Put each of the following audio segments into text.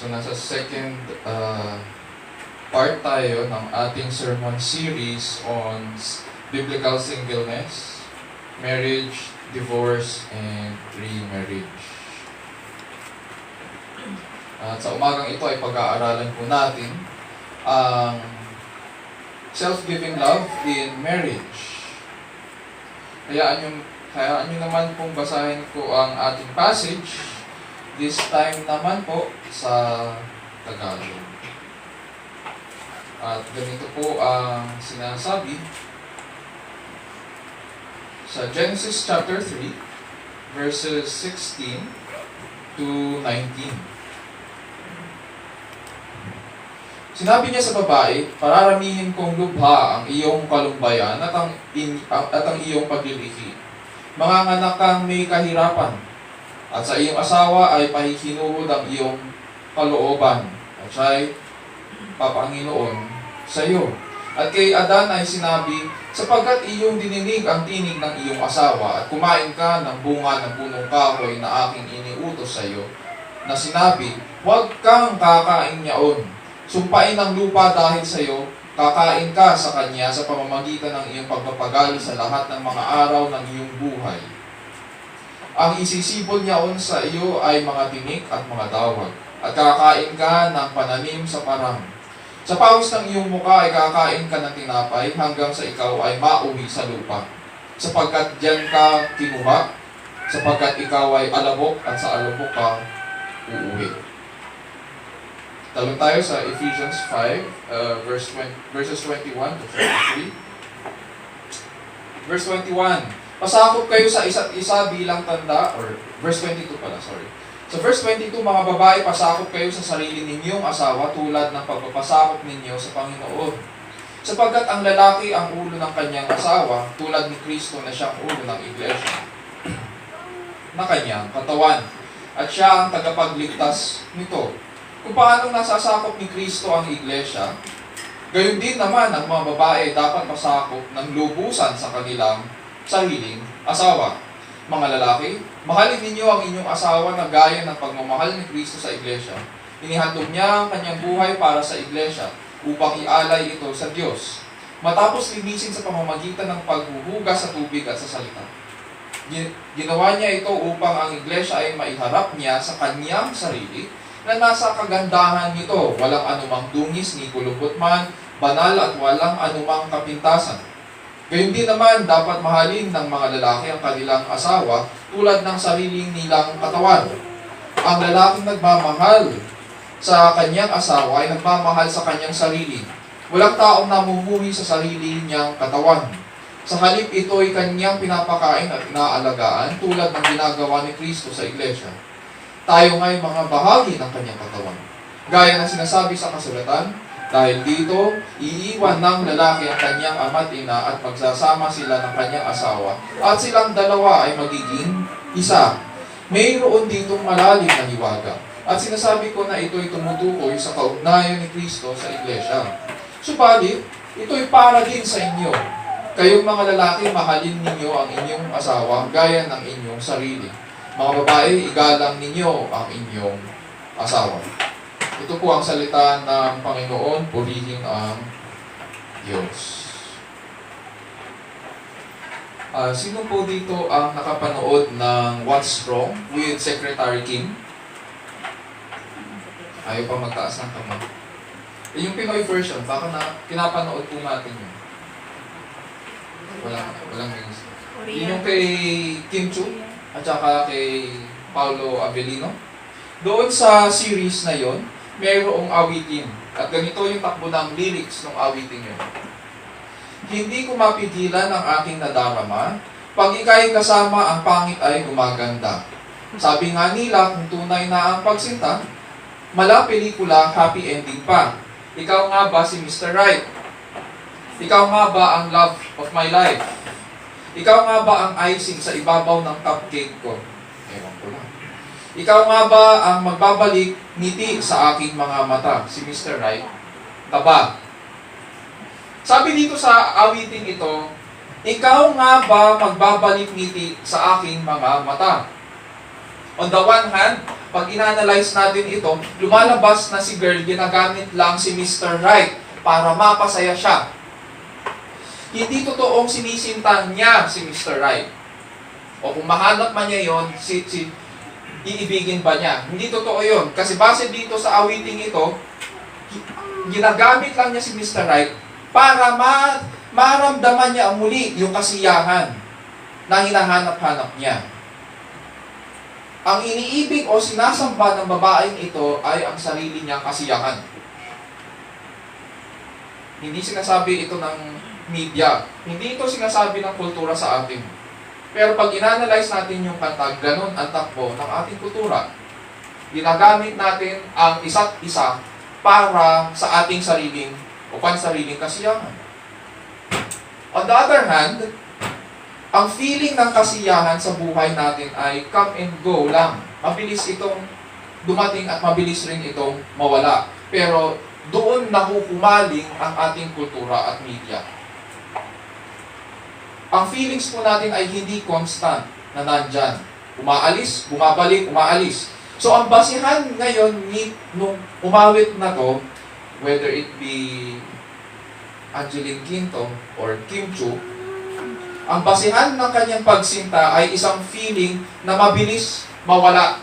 So nasa second part tayo ng ating sermon series on biblical singleness, marriage, divorce, and remarriage. At sa umagang ito ay pag-aaralan po natin ang self-giving love in marriage. Hayaan nyo naman pong basahin ko ang ating passage. This time naman po sa Tagalog. At ganito po ang sinasabi sa Genesis chapter 3, verses 16 to 19. Sinabi niya sa babae, pararamihin kong lubha ang iyong kalumbayan at ang iyong paglilihi. Manganganak kang may kahirapan, at sa iyong asawa ay pahihinuhod ang iyong kalooban, at siya'y papanginoon sa iyo. At kay Adan ay sinabi, sapagkat iyong dininig ang tinig ng iyong asawa, at kumain ka ng bunga ng punong kahoy na aking iniutos sa iyo, na sinabi, huwag kang kakain niyaon. Sumpain ang lupa dahil sa iyo, kakain ka sa kanya sa pamamagitan ng iyong pagpapagal sa lahat ng mga araw ng iyong buhay. Ang isisibol niyaon sa iyo ay mga tinik at mga dawag, at kakain ka ng pananim sa parang. Sa pawis ng iyong muka ay kakain ka ng tinapay hanggang sa ikaw ay mauwi sa lupa. Sapagkat diyan ka kinuha, sapagkat ikaw ay alabok at sa alabok ka uuwi. Talon tayo sa Ephesians 5, verses 21 to 23. Verse 21, pasakop kayo sa isa't isa bilang tanda, or verse 22 pala, sorry. Sa verse 22, mga babae, pasakop kayo sa sarili ninyong asawa tulad ng pagpapasakop ninyo sa Panginoon. Sapagkat ang lalaki ang ulo ng kanyang asawa, tulad ni Kristo na siyang ulo ng iglesia, na kanyang katawan, at siya ang tagapagligtas nito. Kung paano nasasakop ni Kristo ang iglesia, gayon din naman ang mga babae dapat pasakop ng lubusan sa kanilang sariling asawa. Mga lalaki, mahalin ninyo ang inyong asawa na gaya ng pagmamahal ni Kristo sa iglesia. Inihandog niya ang kanyang buhay para sa iglesia upang ialay ito sa Diyos, matapos linisin sa pamamagitan ng paghuhugas sa tubig at sa salita. Ginawa niya ito upang ang iglesia ay maiharap niya sa kanyang sarili na nasa kagandahan nito, walang anumang dungis ni kulubot man, banal at walang anumang kapintasan. Gayun din naman, dapat mahalin ng mga lalaki ang kanilang asawa tulad ng sariling nilang katawan. Ang lalaking nagmamahal sa kanyang asawa ay nagmamahal sa kanyang sarili. Walang taong namumuhi sa sarili niyang katawan. Sa halip ito ay kanyang pinapakain at inaalagaan tulad ng ginagawa ni Kristo sa iglesia. Tayo nga'y mga bahagi ng kanyang katawan. Gaya ng sinasabi sa kasulatan, dahil dito, iiwan ng lalaki ang kanyang ama at ina at magsasama sila ng kanyang asawa at silang dalawa ay magiging isa. Mayroon ditong malalim na hiwaga. At sinasabi ko na ito'y tumutukoy sa kaugnayan ni Kristo sa iglesia. Subalit, ito'y para din sa inyo. Kayong mga lalaki, mahalin ninyo ang inyong asawa gaya ng inyong sarili. Mga babae, igalang ninyo ang inyong asawa. Ito po ang salita ng Panginoon, purihin ang Diyos. Sino po dito ang nakapanood ng What's Wrong with Secretary Kim? Ayaw pa magtaas ng kamay. Yung Pinoy version, baka na pinapanood po natin yun. Walang news. Yung kay Kim Chu at saka kay Paulo Avellino. Doon sa series na yon, mayroong awitin. At ganito yung takbo ng lyrics ng awitin yun. Hindi ko mapigilan ang aking nadarama. Pag ika'y kasama, ang pangit ay gumaganda. Sabi nga nila, kung tunay na ang pagsinta, mala pelikula, happy ending pa. Ikaw nga ba si Mr. Right? Ikaw nga ba ang love of my life? Ikaw nga ba ang icing sa ibabaw ng cupcake ko? Ewan ko lang. Ikaw nga ba ang magbabalik ngiti sa aking mga mata? Si Mr. Right? Taba. Sabi dito sa awiting ito, ikaw nga ba magbabalik ngiti sa aking mga mata? On the one hand, pag inanalyze natin ito, lumalabas na si girl, ginagamit lang si Mr. Right para mapasaya siya. Hindi totoong sinisinta niya si Mr. Right. O kung mahanap man niya yon, iibigin ba niya? Hindi totoo yon. Kasi base dito sa awiting ito, ginagamit lang niya si Mr. Right para maramdaman niya muli yung kasiyahan na hinahanap-hanap niya. Ang iniibig o sinasamba ng babaeng ito ay ang sarili niyang kasiyahan. Hindi sinasabi ito ng media. Hindi ito sinasabi ng kultura sa atin. Pero pag inanalyze natin yung kanta, ganun ang takbo ng ating kultura. Ginagamit natin ang isa't isa para sa ating sariling o pansariling kasiyahan. On the other hand, ang feeling ng kasiyahan sa buhay natin ay come and go lang. Mabilis itong dumating at mabilis rin itong mawala. Pero doon nahuhumaling ang ating kultura at media. Ang feelings po natin ay hindi constant na nandyan. Umaalis, bumabalik, umaalis. So ang basihan ngayon nung umawit na to, whether it be Angeline Quinto or Kim Chu, ang basihan ng kanyang pagsinta ay isang feeling na mabilis mawala.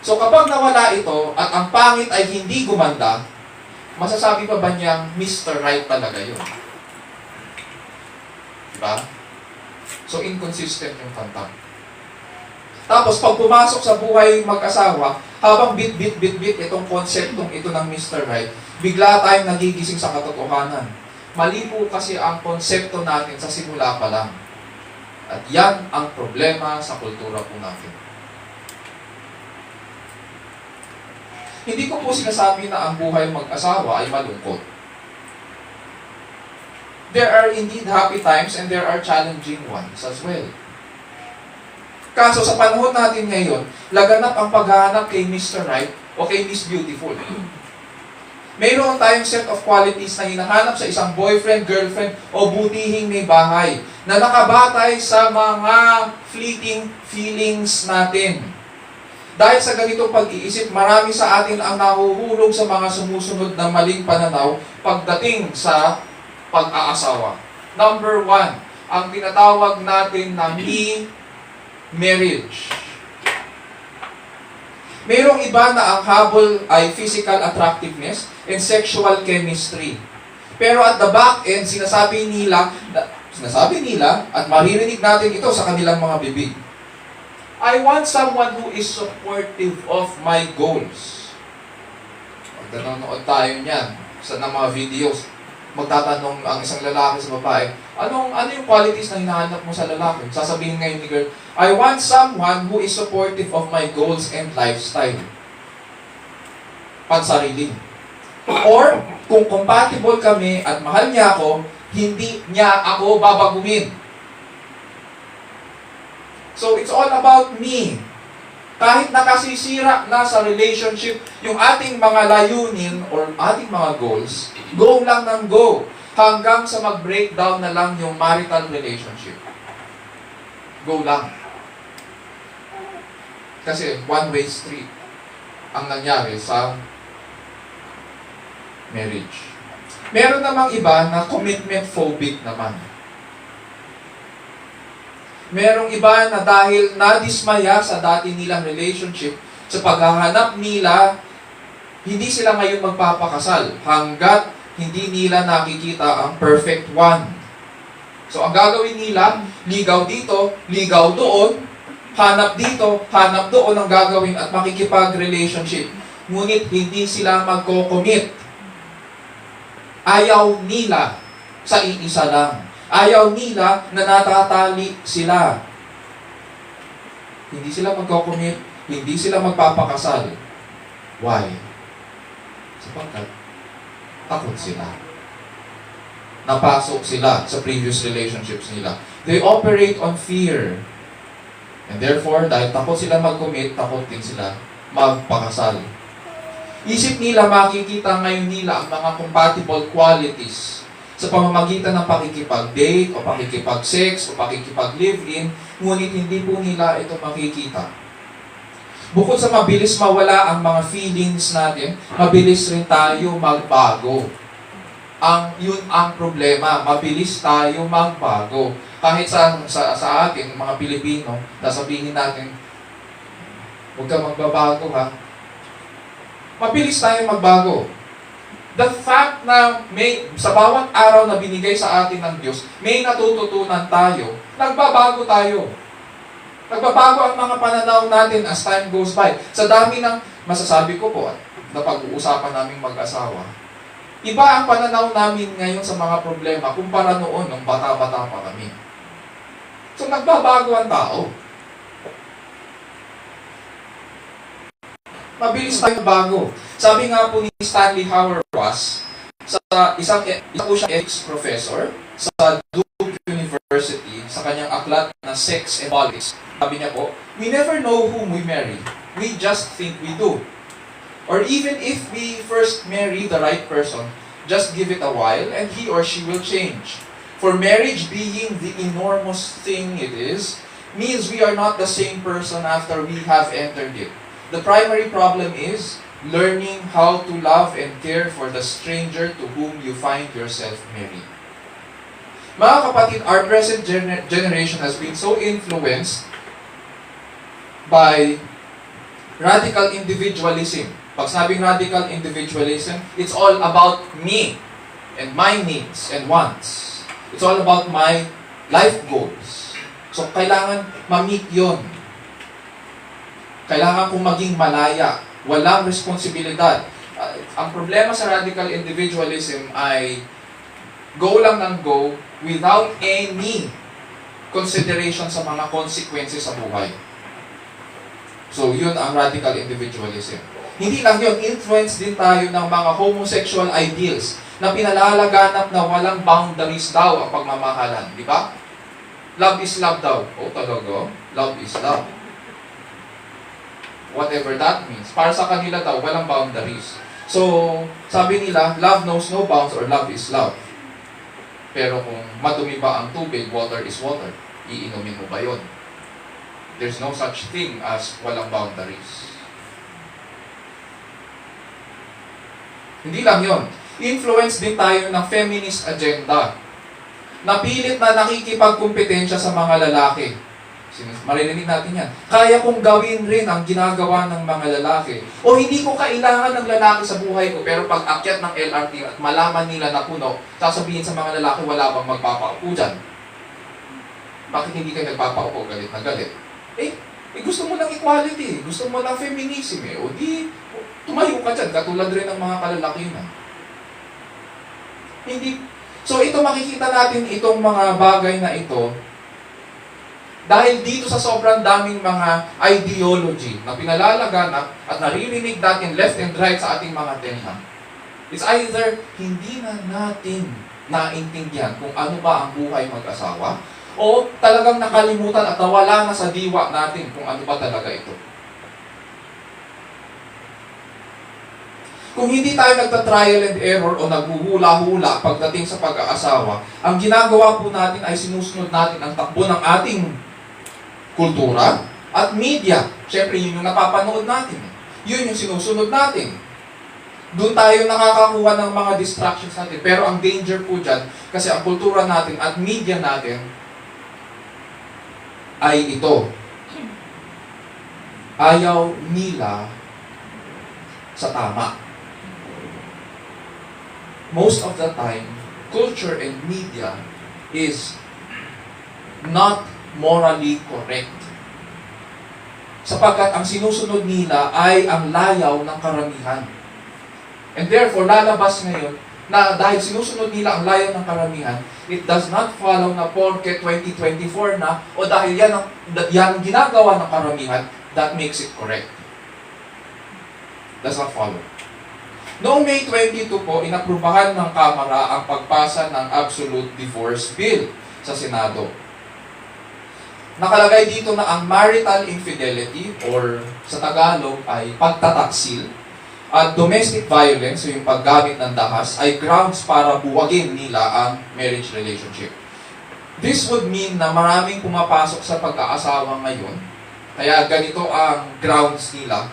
So kapag nawala ito at ang pangit ay hindi gumanda, masasabi pa ba niyang Mr. Right talaga yun? Diba? So inconsistent yung kanta. Tapos pag pumasok sa buhay mag-asawa, habang bit itong konseptong ito ng Mr. Right, bigla tayong nagigising sa katotohanan. Mali po kasi ang konsepto natin sa simula pa lang. At yan ang problema sa kultura po natin. Hindi ko po sinasabi na ang buhay mag-asawa ay malungkot. There are indeed happy times and there are challenging ones as well. Kaso sa panahon natin ngayon, laganap ang paghahanap kay Mr. Right o kay Miss Beautiful. Mayroon tayong set of qualities na hinahanap sa isang boyfriend, girlfriend o butihing may bahay na nakabatay sa mga fleeting feelings natin. Dahil sa ganitong pag-iisip, marami sa atin ang nahuhulog sa mga sumusunod na maling pananaw pagdating sa pag-aasawa. Number 1, ang tinatawag natin na marriage. Mayroong iba na ang habol ay physical attractiveness and sexual chemistry. Pero at the back end, sinasabi nila at maririnig natin ito sa kanilang mga bibig. I want someone who is supportive of my goals. Pag nanonood tayo niyan sa mga videos, magtatanong ang isang lalaki sa babae, ano yung qualities na hinahanap mo sa lalaki? Sasabihin ngayon ni girl, I want someone who is supportive of my goals and lifestyle. Pansarili. Or, kung compatible kami at mahal niya ako, hindi niya ako babaguhin. So, it's all about me. Kahit nakasisira na sa relationship, yung ating mga layunin or ating mga goals, go lang ng go. Hanggang sa mag-breakdown na lang yung marital relationship. Go lang. Kasi one-way street ang nangyari sa marriage. Meron namang iba na commitment phobic naman. Merong iba na dahil nadismaya sa dati nilang relationship, sa paghahanap nila, hindi sila ngayon magpapakasal hanggat hindi nila nakikita ang perfect one. So ang gagawin nila, ligaw dito, ligaw doon, hanap dito, hanap doon ang gagawin at makikipag-relationship. Ngunit hindi sila magko-commit. Ayaw nila sa iisa lang. Ayaw nila na natatali sila. Hindi sila magko-commit, hindi sila magpapakasal. Why? Sapagkat takot sila. Napasok sila sa previous relationships nila. They operate on fear. And therefore, dahil takot sila mag-commit, takot din sila magpakasal. Isip nila, makikita ngayon nila ang mga compatible qualities sa pamamagitan ng pakikipag-date o pakikipag-sex o pakikipag-live-in, ngunit hindi po nila ito makikita. Bukod sa mabilis mawala ang mga feelings natin, mabilis rin tayo magbago. Yun ang problema, mabilis tayo magbago. Kahit sa atin, mga Pilipino, sasabihin natin, huwag ka magbabago ha. Mabilis tayo magbago. The fact na sa bawat araw na binigay sa atin ng Diyos, may natututunan tayo, nagbabago tayo. Nagbabago ang mga pananaw natin as time goes by. Sa dami ng masasabi ko po, na pag-uusapan naming mag-asawa, iba ang pananaw namin ngayon sa mga problema kumpara noon nung bata-bata pa kami. So nagbabago ang tao. Mabilis tayo bago. Sabi nga po ni Stanley Hauerwas, isa po siyang ethics professor sa Duke University, sa kanyang aklat na Sex and Politics. Sabi niya po, we never know whom we marry. We just think we do. Or even if we first marry the right person, just give it a while and he or she will change. For marriage being the enormous thing it is, means we are not the same person after we have entered it. The primary problem is learning how to love and care for the stranger to whom you find yourself married. Mga kapatid, our present generation has been so influenced by radical individualism. Pag sabing radical individualism, it's all about me and my needs and wants. It's all about my life goals. So, kailangan ma-meet yun. Kailangan kong maging malaya. Walang responsibilidad. Ang problema sa radical individualism ay go lang ng go without any consideration sa mga consequences sa buhay. So, yun ang radical individualism. Hindi lang yun, influence din tayo ng mga homosexual ideals na pinalalaganap na walang boundaries daw ang pagmamahalan. Di ba? Love is love daw. O talaga, love is love. Whatever that means. Para sa kanila daw, walang boundaries. So, sabi nila, love knows no bounds or love is love. Pero kung madumi ba ang tubig, water is water. Iinumin mo ba yun? There's no such thing as walang boundaries. Hindi lang yon. Influence din tayo ng feminist agenda. Napilit na nakikipagkumpetensya sa mga lalaki. Maririnig natin yan. Kaya kong gawin rin ang ginagawa ng mga lalaki. O hindi ko kailangan ng lalaki sa buhay ko, pero pag akyat ng LRT at malaman nila na puno, sasabihin sa mga lalaki, wala bang magpapaupo dyan. Bakit hindi kayo nagpapaupo galit na galit? Gusto mo lang equality, gusto mo lang feminism O di, tumayo ka dyan, katulad rin ng mga kalalaki na. Hindi. So ito makikita natin itong mga bagay na ito, dahil dito sa sobrang daming mga ideology na pinalalaganap at naririnig natin left and right sa ating mga tenha, it's either hindi na natin naintindihan kung ano ba ang buhay mag-asawa, o talagang nakalimutan at nawala na sa diwa natin kung ano ba talaga ito. Kung hindi tayo nagta-trial and error o naghuhula-hula pagdating sa pag-aasawa, ang ginagawa po natin ay sinusunod natin ang takbo ng ating kultura at media. Siyempre, yun yung napapanood natin. Yun yung sinusunod natin. Doon tayo nakakakuha ng mga distractions natin. Pero ang danger po dyan, kasi ang kultura natin at media natin ay ito. Ayaw nila sa tama. Most of the time, culture and media is not morally correct. Sapagkat ang sinusunod nila ay ang layaw ng karamihan. And therefore, lalabas ngayon na dahil sinusunod nila ang layaw ng karamihan, it does not follow na porke 2024 na o dahil yan ang ginagawa ng karamihan, that makes it correct. Does not follow. Noong May 22 po, inaprubahan ng Kamara ang pagpasa ng Absolute Divorce Bill sa Senado. Nakalagay dito na ang marital infidelity or sa Tagalog ay pagtataksil at domestic violence, so yung paggamit ng dahas, ay grounds para buwagin nila ang marriage relationship. This would mean na maraming pumapasok sa pag-aasawa ngayon Kaya ganito ang grounds nila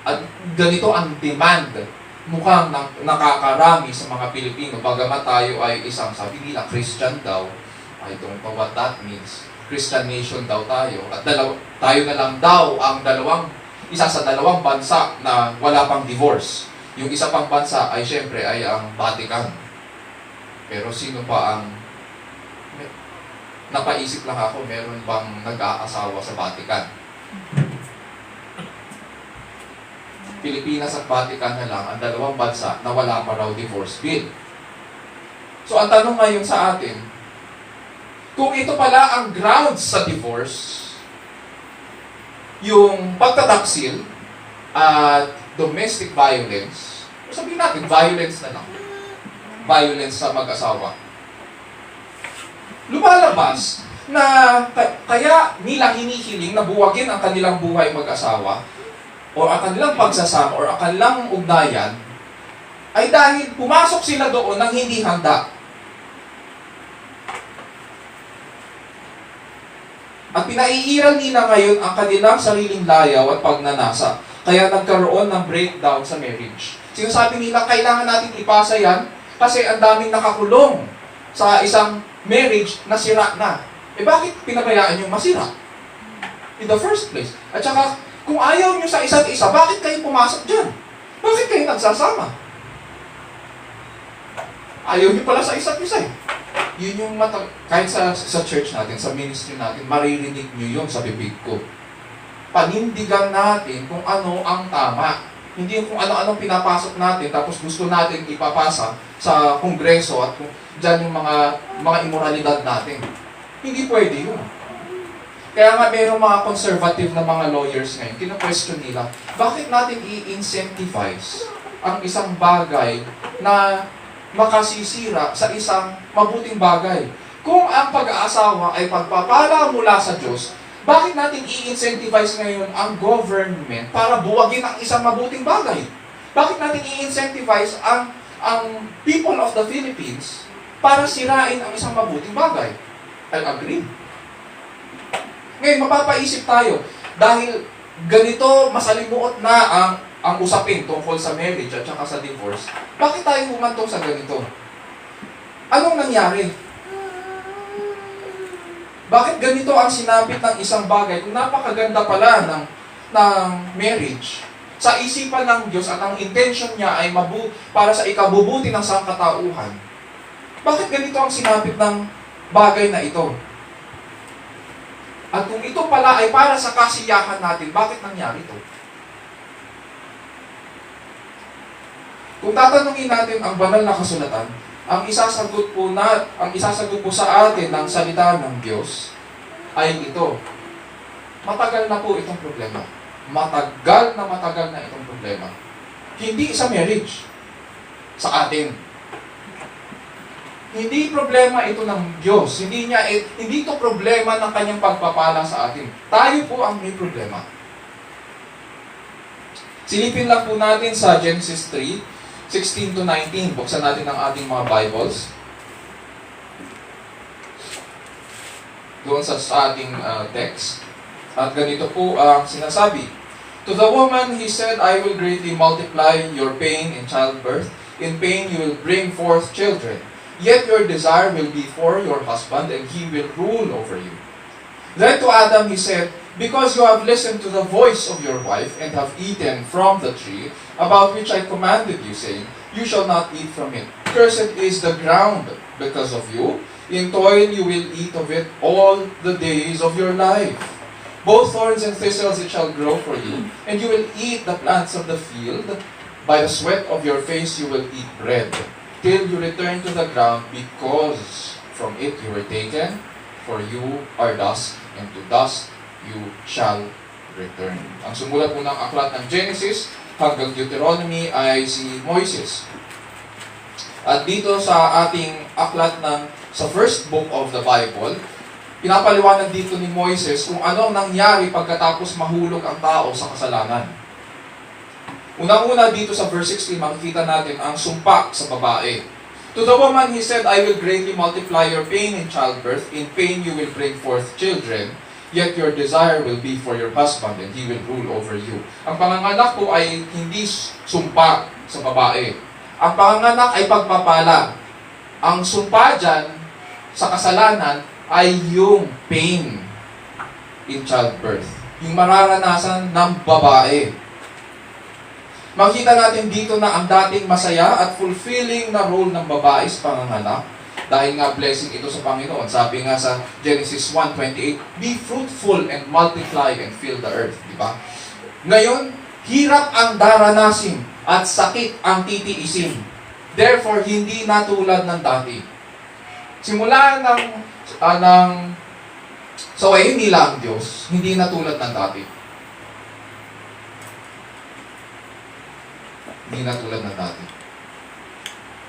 at ganito ang demand. Mukhang nakakarami sa mga Pilipino. Bagamat tayo ay isang, sabi nila, Christian daw. I don't know what that means. Christian nation daw tayo. At tayo na lang daw ang isa sa dalawang bansa na wala pang divorce. Yung isa pang bansa ay syempre ay ang Vatican. Pero sino pa ang... Napaisip lang ako, meron bang nag-aasawa sa Vatican? Pilipinas at Vatican na lang ang dalawang bansa na wala pa raw divorce bill. So ang tanong ngayon sa atin, kung ito pala ang grounds sa divorce, yung pagtataksil at domestic violence, sabihin natin, violence na lang. Violence sa mag-asawa. Lumalabas na kaya nila hinihiling na buwagin ang kanilang buhay mag-asawa o ang kanilang pagsasama o ang kanilang ugnayan ay dahil pumasok sila doon nang hindi handa. At pinaiiral nila ngayon ang kanilang sariling layaw at pagnanasa. Kaya nagkaroon ng breakdown sa marriage. Sinasabi nila, kailangan natin ipasa yan kasi ang daming nakakulong sa isang marriage na sira na. Bakit pinabayaan yung masira? In the first place. At saka, kung ayaw nyo sa isa't isa, bakit kayo pumasok dyan? Bakit kayo nagsasama? Ayaw nyo pala sa isa't isa eh. Yun yung kahit sa church natin, sa ministry natin, maririnig nyo yun sa bibig ko. Panindigan natin kung ano ang tama. Hindi yung kung ano-anong pinapasok natin, tapos gusto natin ipapasa sa kongreso at dyan yung mga imoralidad natin. Hindi pwede yun. Kaya nga mayroong mga conservative na mga lawyers ngayon, kina-question nila, bakit natin i-incentivize ang isang bagay na makasisira sa isang mabuting bagay? Kung ang pag-aasawa ay pagpapala mula sa Diyos, bakit natin i-incentivize ngayon ang government para buwagin ang isang mabuting bagay? Bakit natin i-incentivize ang people of the Philippines para sirain ang isang mabuting bagay? I agree. Ngayon, mapapaisip tayo, dahil ganito masalimuot na ang usapin tungkol sa marriage at saka sa divorce, bakit tayo humantong sa ganito? Anong nangyari? Bakit ganito ang sinapit ng isang bagay kung napakaganda pala ng marriage? Sa isipan ng Diyos at ang intention niya ay para sa ikabubuti ng sangkatauhan. Bakit ganito ang sinapit ng bagay na ito? At kung ito pala ay para sa kasiyahan natin, bakit nangyari ito? Kung tatanungin natin ang banal na kasulatan, ang isasagot po sa atin ng salita ng Diyos ay ito. Matagal na po itong problema. Matagal na itong problema. Hindi sa marriage. Sa atin. Hindi problema ito ng Diyos. Hindi ito problema ng kanyang pagpapala sa atin. Tayo po ang may problema. Silipin lang po natin sa Genesis 3:16-19. Buksan natin ang ating mga Bibles. Doon sa ating text. At ganito po ang sinasabi. To the woman, he said, I will greatly multiply your pain in childbirth. In pain you will bring forth children. Yet your desire will be for your husband, and he will rule over you. Then to Adam he said, because you have listened to the voice of your wife, and have eaten from the tree, about which I commanded you, saying, you shall not eat from it. Cursed is the ground because of you. In toil you will eat of it all the days of your life. Both thorns and thistles it shall grow for you, and you will eat the plants of the field. By the sweat of your face you will eat bread, till you return to the ground, because from it you were taken, for you are dust, and to dust you shall return. Ang sumulat po ng aklat ng Genesis hanggang Deuteronomy ay si Moises. At dito sa ating aklat sa first book of the Bible, pinapaliwanag dito ni Moises kung ano ang nangyari pagkatapos mahulog ang tao sa kasalanan. Unang-una dito sa verse 16, makikita natin ang sumpa sa babae. To the woman, he said, I will greatly multiply your pain in childbirth. In pain you will bring forth children. yet your desire will be for your husband and he will rule over you. Ang panganganak po ay hindi sumpa sa babae. Ang panganganak ay pagpapala. Ang sumpa dyan sa kasalanan ay yung pain in childbirth. Yung mararanasan ng babae. Makita natin dito na ang dating masaya at fulfilling na role ng babae sa panganganak. Dahil nga blessing ito sa Panginoon. Sabi nga sa Genesis 1:28, be fruitful and multiply and fill the earth. Diba? Ngayon, hirap ang daranasin at sakit ang titiisin. Therefore, hindi na tulad ng dati. Simula ng sawayin nila ang Diyos, hindi na tulad ng dati. Hindi na tulad ng dati.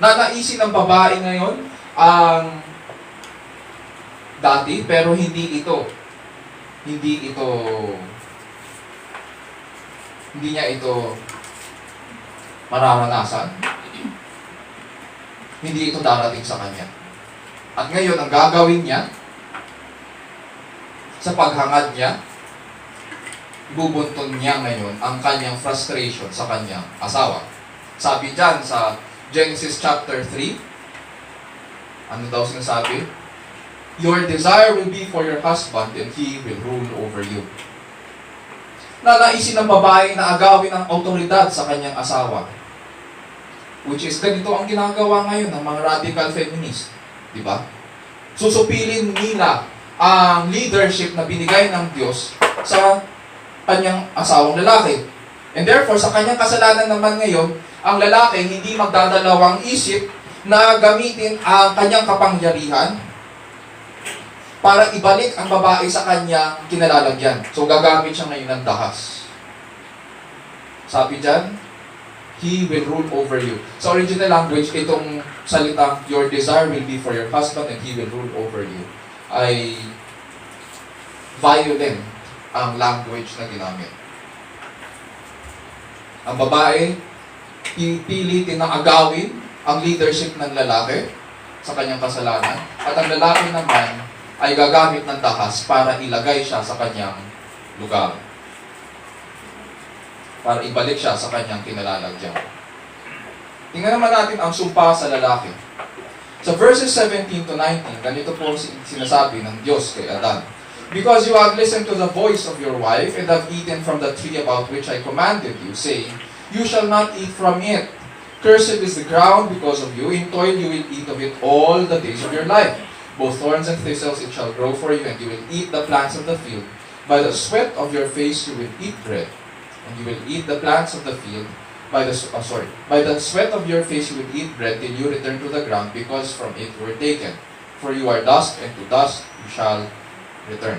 Nanaisin ng babae ngayon ang dati, pero hindi niya ito mararanasan. Hindi ito darating sa kanya. At ngayon, ang gagawin niya, sa paghangad niya, bubunton niya ngayon ang kanyang frustration sa kanyang asawa. Sabi dyan sa Genesis chapter 3, ano daw sinasabi? Your desire will be for your husband and he will rule over you. Nanaisin ng babae na agawin ang autoridad sa kanyang asawa. Which is, ganito ang ginagawa ngayon ng mga radical feminists. Diba? Susupilin nila ang leadership na binigay ng Diyos sa kanyang asawang lalaki. And therefore, sa kanyang kasalanan naman ngayon, ang lalaki hindi magdadalawang isip na gamitin ang kanyang kapangyarihan para ibalik ang babae sa kanyang kinalalagyan. So, gagamit siya ngayon ng dahas. Sabi dyan, he will rule over you. Sa original language, itong salitang, your desire will be for your husband and he will rule over you, ay violent ang language na ginamit. Ang babae, ipilitin na agawin ang leadership ng lalaki sa kanyang kasalanan, at ang lalaki naman ay gagamit ng dahas para ilagay siya sa kanyang lugar. Para ibalik siya sa kanyang kinalalagyan. Tingnan naman natin ang sumpa sa lalaki. Sa verses 17 to 19, ganito po sinasabi ng Diyos kay Adan. Because you have listened to the voice of your wife and have eaten from the tree about which I commanded you, saying, you shall not eat from it. Cursed is the ground because of you. In toil you will eat of it all the days of your life. Both thorns and thistles it shall grow for you, and you will eat the plants of the field. By the sweat of your face you will eat bread, and you will eat the plants of the field. By the sweat of your face you will eat bread till you return to the ground, because from it you were taken. For you are dust, and to dust you shall return.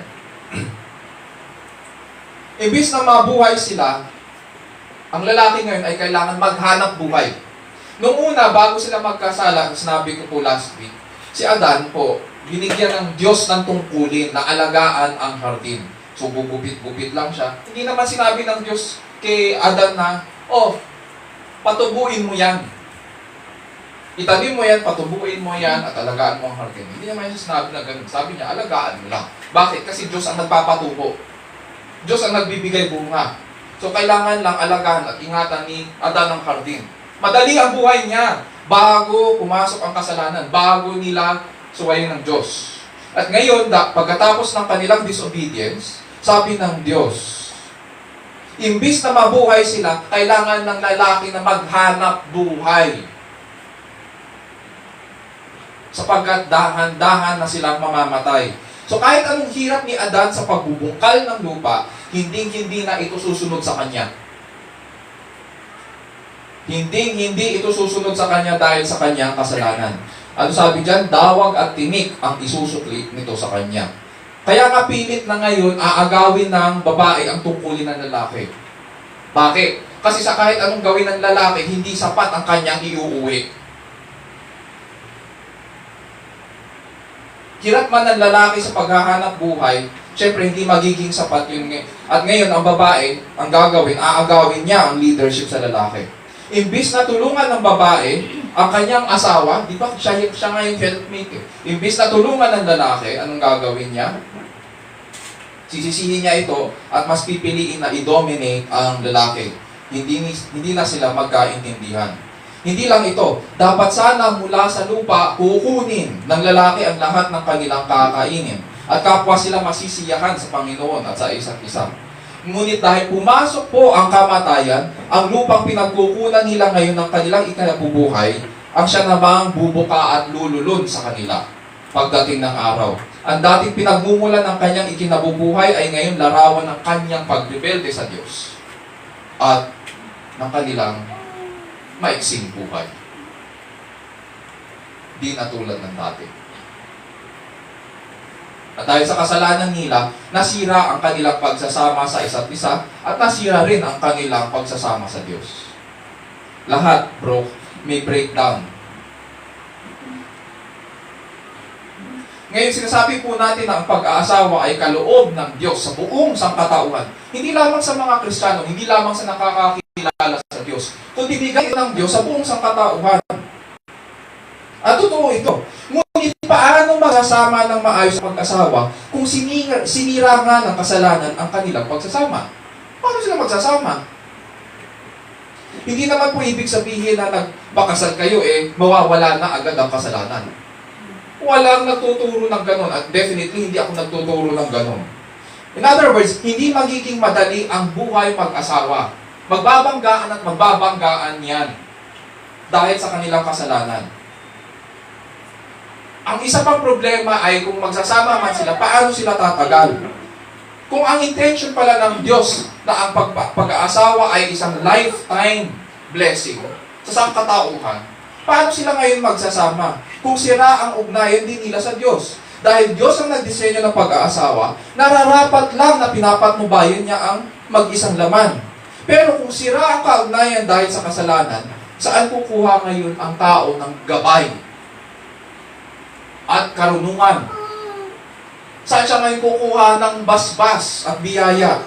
Imbis na mabuhay sila, ang lalaki ngayon ay kailangan maghanap buhay. Noong una, bago sila magkasala, sinabi ko po last week, si Adan po, binigyan ng Diyos ng tungkulin na alagaan ang hardin. So, gugupit-gupit lang siya. Hindi naman sinabi ng Diyos kay Adan na, patubuin mo yan. Itanim mo yan, patubuin mo yan, at alagaan mo ang hardin. Hindi naman siya sinabi na ganun. Sabi niya, alagaan mo lang. Bakit? Kasi Diyos ang nagpapatubo. Diyos ang nagbibigay bunga. So, kailangan lang alagaan at ingatan ni Adan ang hardin. Madali ang buhay niya bago pumasok ang kasalanan, bago nila suwayin ng Diyos. At ngayon, pagkatapos ng kanilang disobedience, sabi ng Diyos, imbis na mabuhay sila, kailangan ng lalaki na maghanap buhay. Sapagkat dahan-dahan na silang mamamatay. So kahit anong hirap ni Adan sa pagbubungkal ng lupa, hindi na ito susunod sa kanya. Hindi ito susunod sa kanya dahil sa kanyang kasalanan. Ano sabi dyan? Dawag at tinik ang isusukli nito sa kanya. Kaya nga pilit na ngayon, aagawin ng babae ang tungkulin ng lalaki. Bakit? Kasi sa kahit anong gawin ng lalaki, hindi sapat ang kanyang iuuwi. Hirap man ng lalaki sa paghahanap buhay, syempre hindi magiging sapat yun. At ngayon, ang babae, ang gagawin, aagawin niya ang leadership sa lalaki. Imbis na tulungan ng babae ang kanyang asawa, di ba siya nga yung helpmate eh. Imbis na tulungan ng lalaki, anong gagawin niya? Sisisihin niya ito at mas pipiliin na i-dominate ang lalaki. Hindi na sila magkaintindihan. Hindi lang ito, dapat sana mula sa lupa kukunin ng lalaki ang lahat ng kanilang kakainin at kapwa sila masisiyahan sa Panginoon at sa isa't isa. Ngunit dahil pumasok po ang kamatayan, ang lupang pinagkukunan nila ngayon ng kanilang ikinabubuhay, ang siya namang bubuka at lululun sa kanila pagdating ng araw. Ang dating pinagmumulan ng kanyang ikinabubuhay ay ngayon larawan ng kanyang pagrebelde sa Diyos at ng kanilang maiksing buhay. Di na tulad ng dati. At dahil sa kasalanan nila, nasira ang kanilang pagsasama sa isa't isa at nasira rin ang kanilang pagsasama sa Diyos. Lahat, may breakdown. Ngayon, sinasabi po natin na ang pag-aasawa ay kaloob ng Diyos sa buong sangkatauhan. Hindi lamang sa mga Kristiyano, hindi lamang sa nakakakilala sa Diyos, kundi bigay ng Diyos sa buong sangkatauhan. At totoo ito. Ngunit paano magsasama ng maayos sa pag-asawa kung sinira nga ng kasalanan ang kanilang pagsasama? Paano sila magsasama? Hindi naman po ibig sabihin na nagbakasal kayo mawawala na agad ang kasalanan. Walang nagtuturo ng ganon at definitely hindi ako nagtuturo ng ganon. In other words, hindi magiging madali ang buhay mag-asawa. Magbabanggaan at magbabanggaan yan dahil sa kanilang kasalanan. Ang isa pang problema ay kung magsasama man sila, paano sila tatagal? Kung ang intention pala ng Diyos na ang pag-aasawa ay isang lifetime blessing sa sangkatauhan, paano sila ngayon magsasama? Kung sira ang ugnayan din nila sa Diyos. Dahil Diyos ang nagdisenyo ng pag-aasawa, nararapat lang na pinapatnubayan niya ang mag-isang laman. Pero kung sira ang kaugnayan dahil sa kasalanan, saan kukuha ngayon ang tao ng gabay at karunungan? Saan siya ngayon kukuha ng basbas at biyaya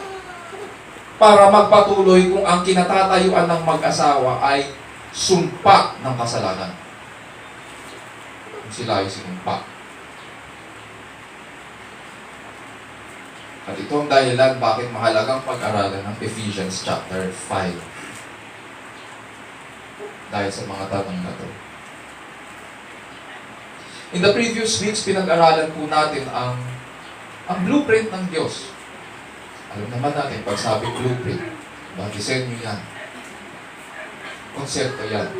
para magpatuloy kung ang kinatatayuan ng mag-asawa ay sumpa ng kasalanan? Kung sila ay sinumpa. At ito ang dahilan bakit mahalagang pag-aralan ng Ephesians chapter 5. Dahil sa mga tanong na ito. In the previous weeks, pinag-aralan po natin ang blueprint ng Diyos. Alam naman natin, pag sabi blueprint, disenyo yan. Konsepto yan.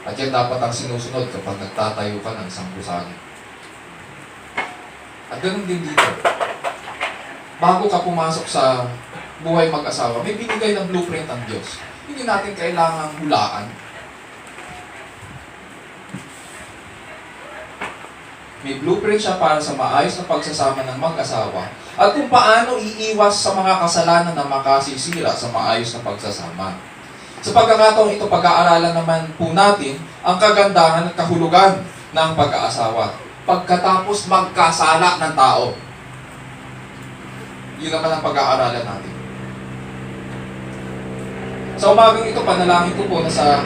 At yan dapat ang sinusunod kapag nagtatayo ka ng isang gusali. At ganun din dito. Bago ka pumasok sa buhay mag-asawa, may binigay ng blueprint ang Diyos. Hindi natin kailangang hulaan. May blueprint siya para sa maayos na pagsasama ng mag-asawa at kung paano iiwas sa mga kasalanan na makasisira sa maayos na pagsasama. Sa pagkakataong ito, pag-aaralan naman po natin ang kagandahan at kahulugan ng pag-aasawa pagkatapos magkasala ng tao. Yun naman ang pag-aaralan natin. Sa umagang ito, panalangin ko po na sa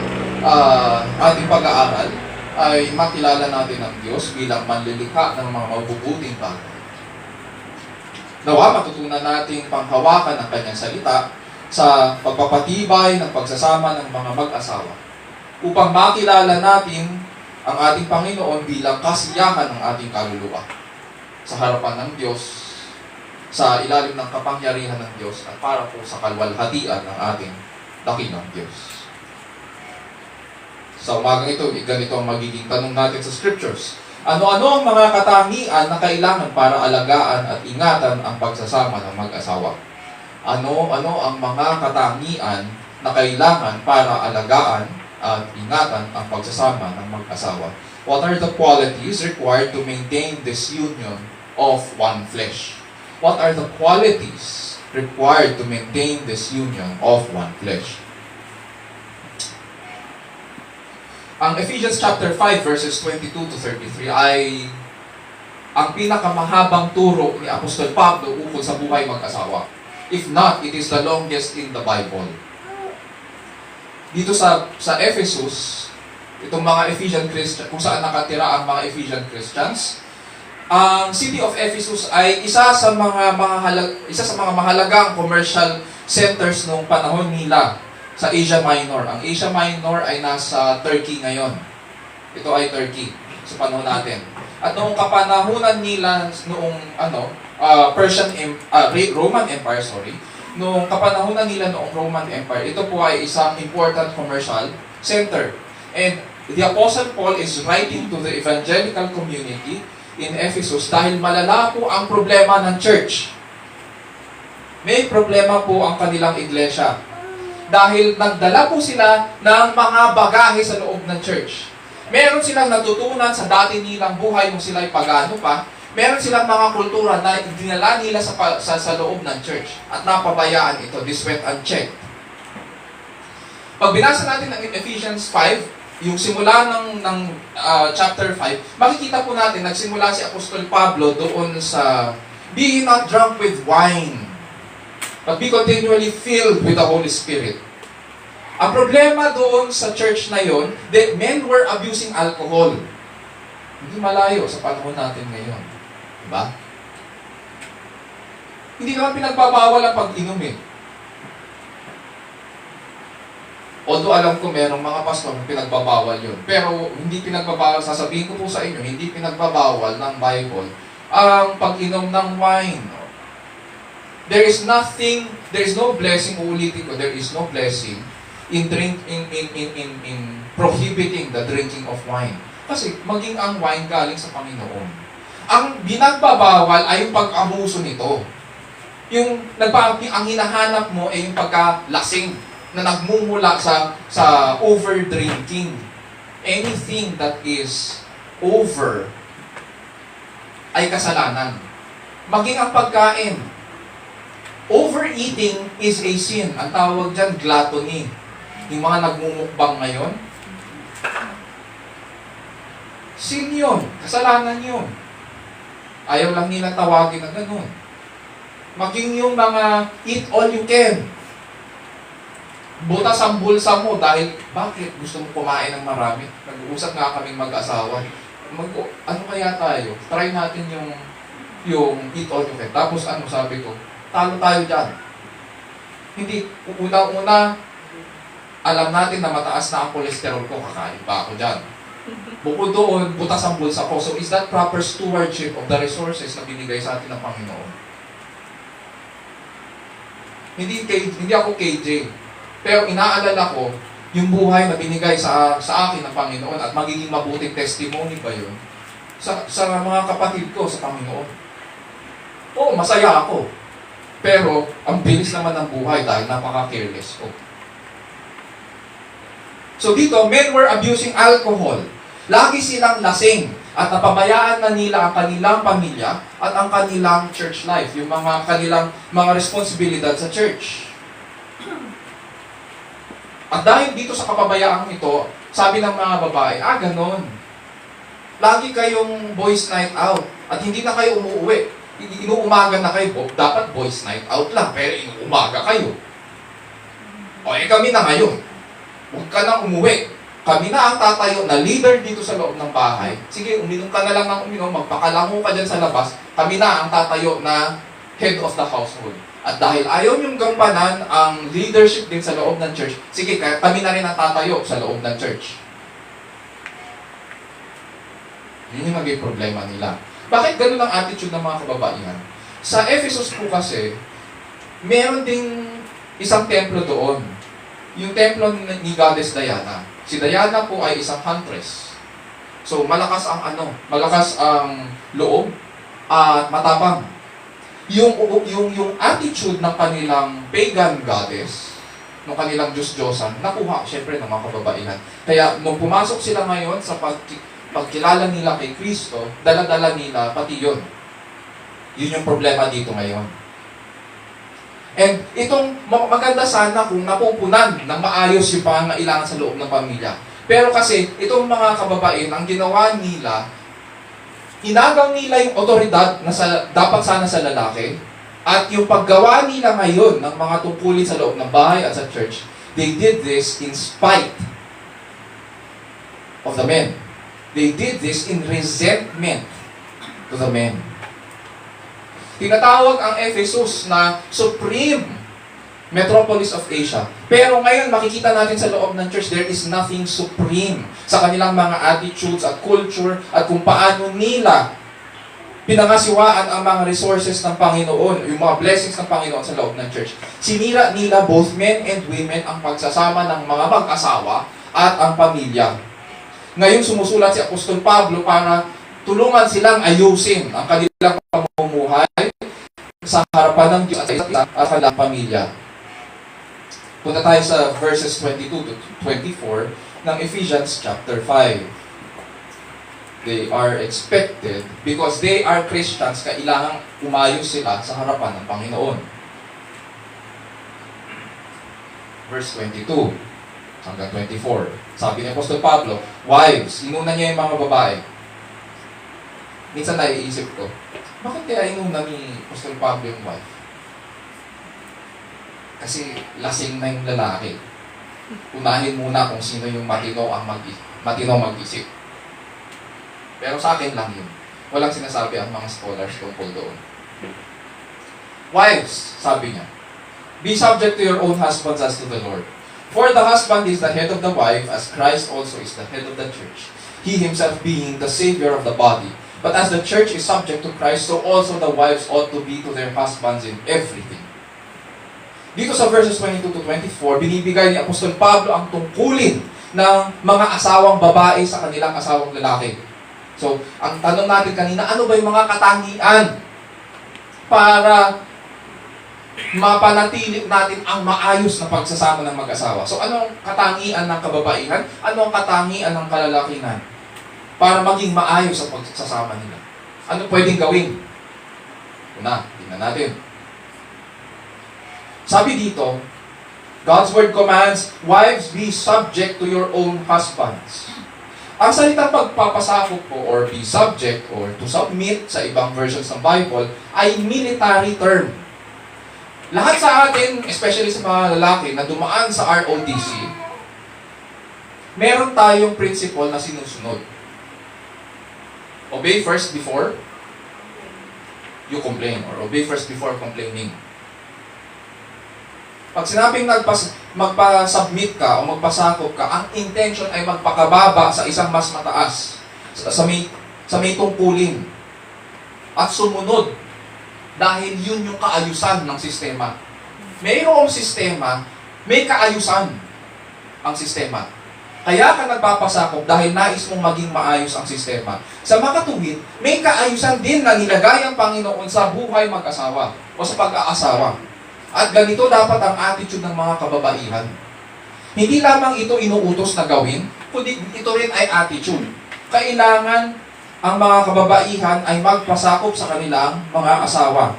ating pag-aaral ay makilala natin ang Diyos bilang manlilikha ng mga mabubuting bagay. Nawa, matutunan natin panghawakan ang kanyang salita sa pagpapatibay ng pagsasama ng mga mag-asawa upang makilala natin ang ating Panginoon bilang kasiyahan ng ating kaluluwa sa harapan ng Diyos, sa ilalim ng kapangyarihan ng Diyos at para po sa kalwalhatian ng ating dakilang Diyos. Sa umagang ito, ganito ang magiging tanong natin sa Scriptures. Ano-ano ang mga katangian na kailangan para alagaan at ingatan ang pagsasama ng mag-asawa? Ano-ano ang mga katangian na kailangan para alagaan at ingatan ang pagsasama ng mag-asawa? What are the qualities required to maintain this union of one flesh? What are the qualities required to maintain this union of one flesh? Ang Ephesians chapter 5 verses 22 to 33 ay ang pinakamahabang turo ni Apostol Pablo ukol sa buhay mag-asawa. If not, it is the longest in the Bible. Dito sa Ephesus, itong mga Ephesian Christians, kung saan nakatira ang mga Ephesian Christians, ang City of Ephesus ay isa sa mga mahalagang commercial centers noong panahon nila sa Asia Minor. Ang Asia Minor ay nasa Turkey ngayon. Ito ay Turkey sa panahon natin. At noong kapanahunan nila Roman Empire, noong kapanahunan nila noong Roman Empire, ito po ay isang important commercial center. And the Apostle Paul is writing to the evangelical community in Ephesus dahil malala po ang problema ng church. May problema po ang kanilang iglesia. Dahil nagdala po sila ng mga bagahe sa loob ng church. Meron silang natutunan sa dati nilang buhay nung sila'y pagano pa. Meron silang mga kultura na dinala nila sa loob ng church. At napabayaan ito. This went unchecked. Pag binasa natin ang Ephesians 5, yung simula ng chapter 5, makikita po natin, nagsimula si Apostol Pablo doon sa be not drunk with wine, but be continually filled with the Holy Spirit. Ang problema doon sa church na yon, that men were abusing alcohol. Hindi malayo sa panahon natin ngayon. Diba? Hindi naman pinagbabawal ang pag-inom eh. Although alam ko merong mga pastor na pinagbabawal yun. Pero hindi pinagbabawal, sasabihin ko po sa inyo, hindi pinagbabawal ng Bible ang pag-inom ng wine. There is no blessing, uulitin ko, there is no blessing in prohibiting the drinking of wine. Kasi maging ang wine galing sa Panginoon. Ang binagbabawal ay yung pag-abuso nito. Ang hinahanap mo ay yung pagkalasing na nagmumula sa over-drinking. Anything that is over ay kasalanan. Maging ang pagkain. Overeating is a sin. Ang tawag dyan, gluttony. Yung mga nagmumukbang ngayon, sin yun. Kasalanan yun. Ayaw lang nila tawagin na ganun. Maging yung mga eat all you can. Butas ang bulsa mo dahil bakit gusto mo kumain ng marami? Nag-uusap nga kaming mag-asawa. Ano kaya tayo? Try natin yung eat all you can. Tapos sabi ko, talo tayo dyan. Hindi, una-una, alam natin na mataas na ang cholesterol ko, kakain pa ako dyan. Bukod doon, butas ang bulsa ko. So is that proper stewardship of the resources na binigay sa atin ng Panginoon? Hindi ako KJ. Pero inaalala ko, yung buhay na binigay sa akin ng Panginoon at magiging mabuting testimony ba yun sa mga kapatid ko sa Panginoon. Oo, masaya ako. Pero, ang bilis naman ng buhay dahil napaka-careless ko. So dito, men were abusing alcohol. Lagi silang lasing at napabayaan na nila ang kanilang pamilya at ang kanilang church life, yung kanilang mga responsibilidad sa church. At dahil dito sa kapabayaan ito, sabi ng mga babae, ganon. Lagi kayong boys night out at hindi na kayo umuwi. Inuumaga na kayo, dapat boys night out lang, pero inuumaga kayo. Kami na ngayon. Huwag ka nang umuwi. Kami na ang tatayo na leader dito sa loob ng bahay. Sige, uminom ka na lang ng uminom, magpakalango ka dyan sa labas. Kami na ang tatayo na head of the household. At dahil ayaw niyong gampanan ang leadership din sa loob ng church, sige, kami na rin ang tatayo sa loob ng church. Yun yung naging problema nila. Bakit ganun ang attitude ng mga kababaihan? Sa Ephesus po kasi, meron ding isang templo doon. Yung templo ni Goddess Diana. Si Diana po ay isang huntress. So, malakas ang loob at matapang. Yung attitude ng kanilang pagan goddess, ng kanilang Diyos-Diyosan, nakuha siyempre ng mga kababaihan. Kaya, nung pumasok sila ngayon sa pagkilala nila kay Kristo, dala-dala nila pati yun. Yun yung problema dito ngayon. And itong maganda sana kung napupunan ng maayos yung pangangailangan sa loob ng pamilya. Pero kasi, itong mga kababae, ang ginawa nila, inagaw nila yung otoridad na dapat sana sa lalaki, at yung paggawa nila ngayon ng mga tungkulin sa loob ng bahay at sa church, they did this in spite of the men. They did this in resentment to the men. Tinatawag ang Ephesus na supreme metropolis of Asia. Pero ngayon, makikita natin sa loob ng church, there is nothing supreme sa kanilang mga attitudes at culture at kung paano nila pinangasiwaan ang mga resources ng Panginoon, yung mga blessings ng Panginoon sa loob ng church. Sinira nila both men and women ang pagsasama ng mga mag-asawa at ang pamilya. Ngayon, sumusulat si Apostol Pablo para tulungan silang ayusin ang kanilang pamumuhay sa harapan ng Diyos at kanilang pamilya. Punta tayo sa verses 22 to 24 ng Ephesians chapter 5. They are expected, because they are Christians, kailangang umayos sila sa harapan ng Panginoon. Verse 22 hanggang 24. Sabi ni Apostol Pablo, wives, inuna niya yung mga babae. Minsan naiisip ko, bakit kaya inuna ni Apostol Pablo yung wife? Kasi lasing na yung lalaki. Unahin muna kung sino yung matino mag-isip. Pero sa akin lang yun. Walang sinasabi ang mga scholars tungkol doon. Wives, sabi niya, be subject to your own husbands as to the Lord. For the husband is the head of the wife, as Christ also is the head of the church, he himself being the Savior of the body. But as the church is subject to Christ, so also the wives ought to be to their husbands in everything. Dito sa verses 22 to 24, binibigay ni Apostol Pablo ang tungkulin ng mga asawang babae sa kanilang asawang lalaki. So, ang tanong natin kanina, ano ba yung mga katangian para mapanatili natin ang maayos na pagsasama ng mag-asawa? So, ano ang katangian ng kababaihan? Ano ang katangian ng kalalakihan para maging maayos ang pagsasama nila? Ano pwedeng gawin? Una, tingnan natin. Sabi dito, God's word commands, wives, be subject to your own husbands. Ang salitang pagpapasakop po, or be subject, or to submit sa ibang versions ng Bible, ay military term. Lahat sa atin, especially sa mga lalaki na dumaan sa ROTC, meron tayong principle na sinusunod. Obey first before you complain, or obey first before complaining. Pag sinabing magpa-submit ka o magpasakop ka, ang intention ay magpakababa sa isang mas mataas, sa may tungkulin, at sumunod, dahil yun yung kaayusan ng sistema. Mayroong sistema, may kaayusan ang sistema. Kaya ka nagpapasakop dahil nais mong maging maayos ang sistema. Sa makatuwid, may kaayusan din na nilagay ang Panginoon sa buhay mag-asawa o sa pag-aasawa. At ganito dapat ang attitude ng mga kababaihan. Hindi lamang ito inuutos na gawin, kundi ito rin ay attitude. Kailangan ang mga kababaihan ay magpasakop sa kanilang mga asawa.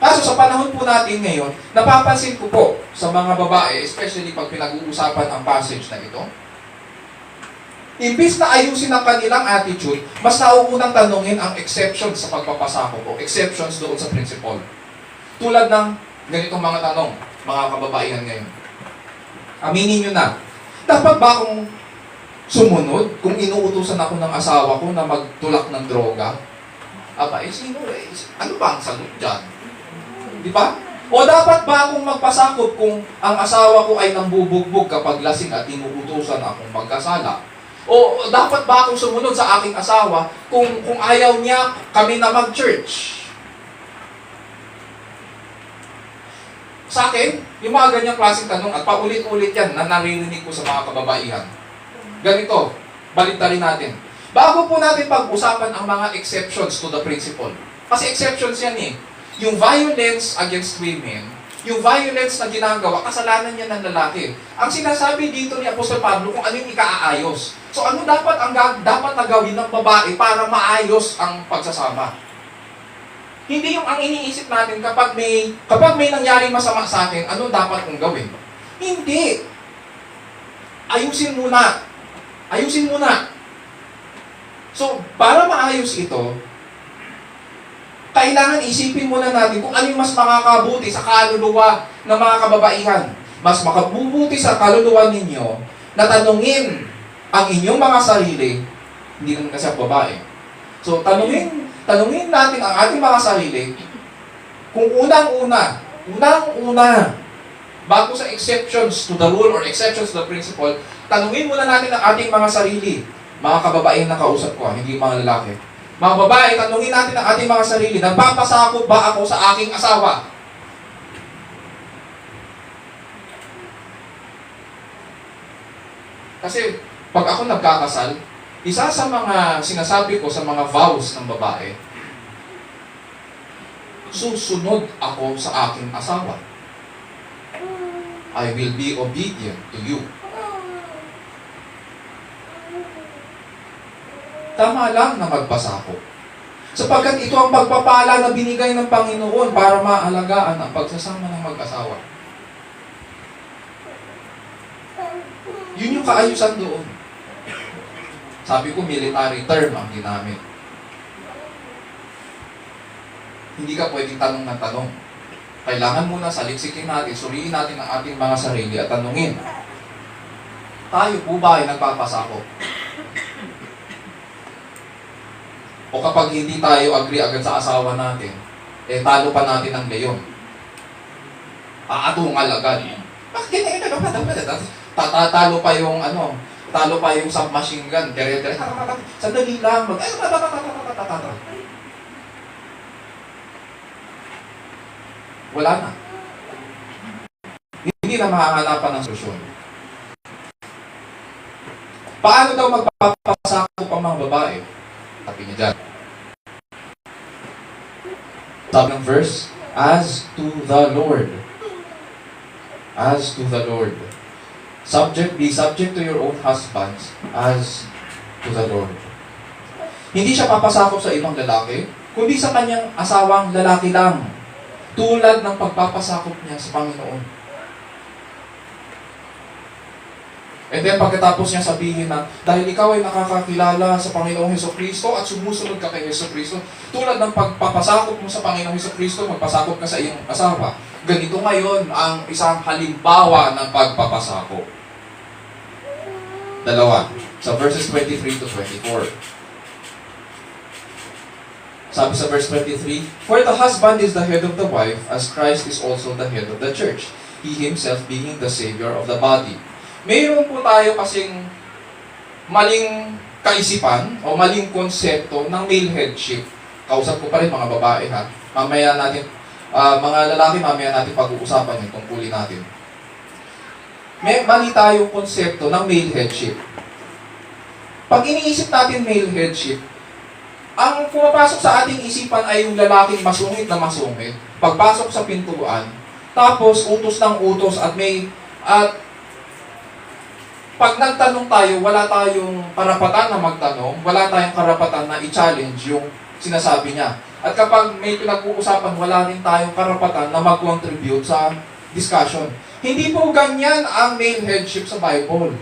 Kaso sa panahon po natin ngayon, napapansin ko po sa mga babae, especially pag pinag-uusapan ang passage na ito, imbis na ayusin ang kanilang attitude, mas nauunang tanungin ang exceptions sa pagpapasakop o exceptions doon sa principle. Tulad ng ganitong mga tanong, mga kababaihan ngayon. Aminin nyo na, dapat ba akong sumunod kung inuutusan ako ng asawa ko na magtulak ng droga? Aba, sino ano ba ang sagot dyan? Di ba? O dapat ba akong magpasakop kung ang asawa ko ay nambubugbog kapag lasing at inuutusan akong magkasala? O dapat ba akong sumunod sa aking asawa kung ayaw niya kami na mag-church? Sa akin, yung mga ganyang klaseng tanong at paulit-ulit yan na naririnig ko sa mga kababaihan. Ganito, baliktarin natin. Bago po natin pag-usapan ang mga exceptions to the principle. Kasi exceptions yan eh. Yung violence against women, yung violence na ginagawa, kasalanan niya ng lalaki. Ang sinasabi dito ni Apostol Pablo kung ano yung ikaaayos. So ano dapat na gawin ng babae para maayos ang pagsasama? Hindi yung ang iniisip natin kapag may nangyaring masama sa akin, ano dapat kong gawin? Hindi. Ayusin muna. Ayusin muna. So, para maayos ito, kailangan isipin muna natin kung ano yung mas makakabuti sa kaluluwa ng mga kababaihan. Mas makabubuti sa kaluluwa ninyo na tanungin ang inyong mga sarili, hindi naman kasi ang babae. So, tanungin tanungin natin ang ating mga sarili kung unang-una, bago sa exceptions to the rule or exceptions to the principle, tanungin muna natin ang ating mga sarili. Mga kababaeng nakausap ko, hindi mga lalaki. Mga babae, tanungin natin ang ating mga sarili, nagpapasakop ba ako sa aking asawa? Kasi pag ako nagkakasal, isa sa mga sinasabi ko sa mga vows ng babae, susunod ako sa aking asawa. I will be obedient to you. Tama lang na magpasakop. Sapagkat ito ang pagpapala na binigay ng Panginoon para maalagaan ang pagsasama ng mag-asawa. Yun yung kaayusan doon. Sabi ko, military term ang ginamit. Hindi ka pwedeng tanong ng tanong. Kailangan muna saliksikin natin, suriin natin ang ating mga sarili at tanungin, tayo po ba ay nagpapasakop? O kapag hindi tayo agree agad sa asawa natin, talo pa natin ang leyon. Aatungal agad. Bakit? Talo pa yung talo pa yung submachine gun. Dire-dire. Sandali lang. Wala na. Hindi na mahahanapan ng solusyon. Paano daw magpapasakop ang mga babae? Sabi niya dyan. Sabi ng verse, as to the Lord. As to the Lord. Be subject to your own husbands as to the Lord. Hindi siya papasakop sa ibang lalaki, kundi sa kanyang asawang lalaki lang. Tulad ng pagpapasakop niya sa Panginoon. And then pagkatapos niya sabihin na, dahil ikaw ay nakakakilala sa Panginoong Hesukristo at sumusunod ka kay Hesukristo, tulad ng pagpapasakop mo sa Panginoong Hesukristo, magpasakop ka sa iyong asawa. Ganito ngayon ang isang halimbawa ng pagpapasakop. Dalawa, sa verses 23 to 24. Sabi sa verse 23, for the husband is the head of the wife, as Christ is also the head of the church, he himself being the Savior of the body. Mayroon po tayo kasing maling kaisipan o maling konsepto ng male headship. Kausap ko pa rin mga babae ha. Mamaya natin, mga lalaki, mamaya natin pag-uusapan yung tungkulin natin. May mali tayong konsepto ng male headship. Pag iniisip natin male headship, ang pumapasok sa ating isipan ay yung lalaking masungit na masungit. Pagpasok sa pintuan, tapos utos ng utos at pag nagtanong tayo, wala tayong karapatan na magtanong, wala tayong karapatan na i-challenge yung sinasabi niya. At kapag may pinag-uusapan, wala rin tayong karapatan na mag-contribute sa discussion. Hindi po ganyan ang male headship sa Bible.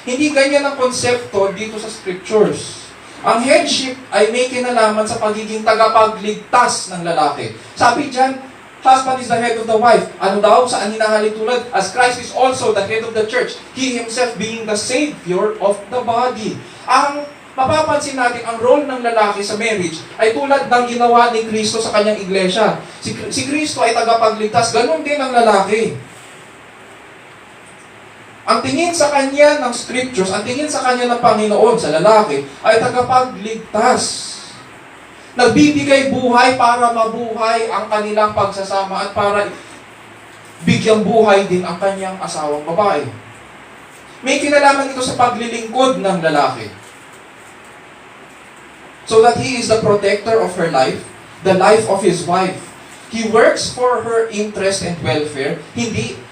Hindi ganyan ang konsepto dito sa scriptures. Ang headship ay may kinalaman sa pagiging tagapagligtas ng lalaki. Sabi dyan, husband is the head of the wife. Ano daw? Saan hinahalin tulad? As Christ is also the head of the church, He Himself being the Savior of the body. Ang mapapansin natin, ang role ng lalaki sa marriage ay tulad ng ginawa ni Kristo sa kanyang iglesia. Si Kristo ay tagapagligtas, ganun din ang lalaki. Ang tingin sa kanya ng scriptures, ang tingin sa kanya ng Panginoon sa lalaki, ay tagapagligtas. Nagbibigay buhay para mabuhay ang kanilang pagsasama at para bigyang buhay din ang kanyang asawang babae. May kinalaman ito sa paglilingkod ng lalaki. So that he is the protector of her life, the life of his wife. He works for her interest and welfare.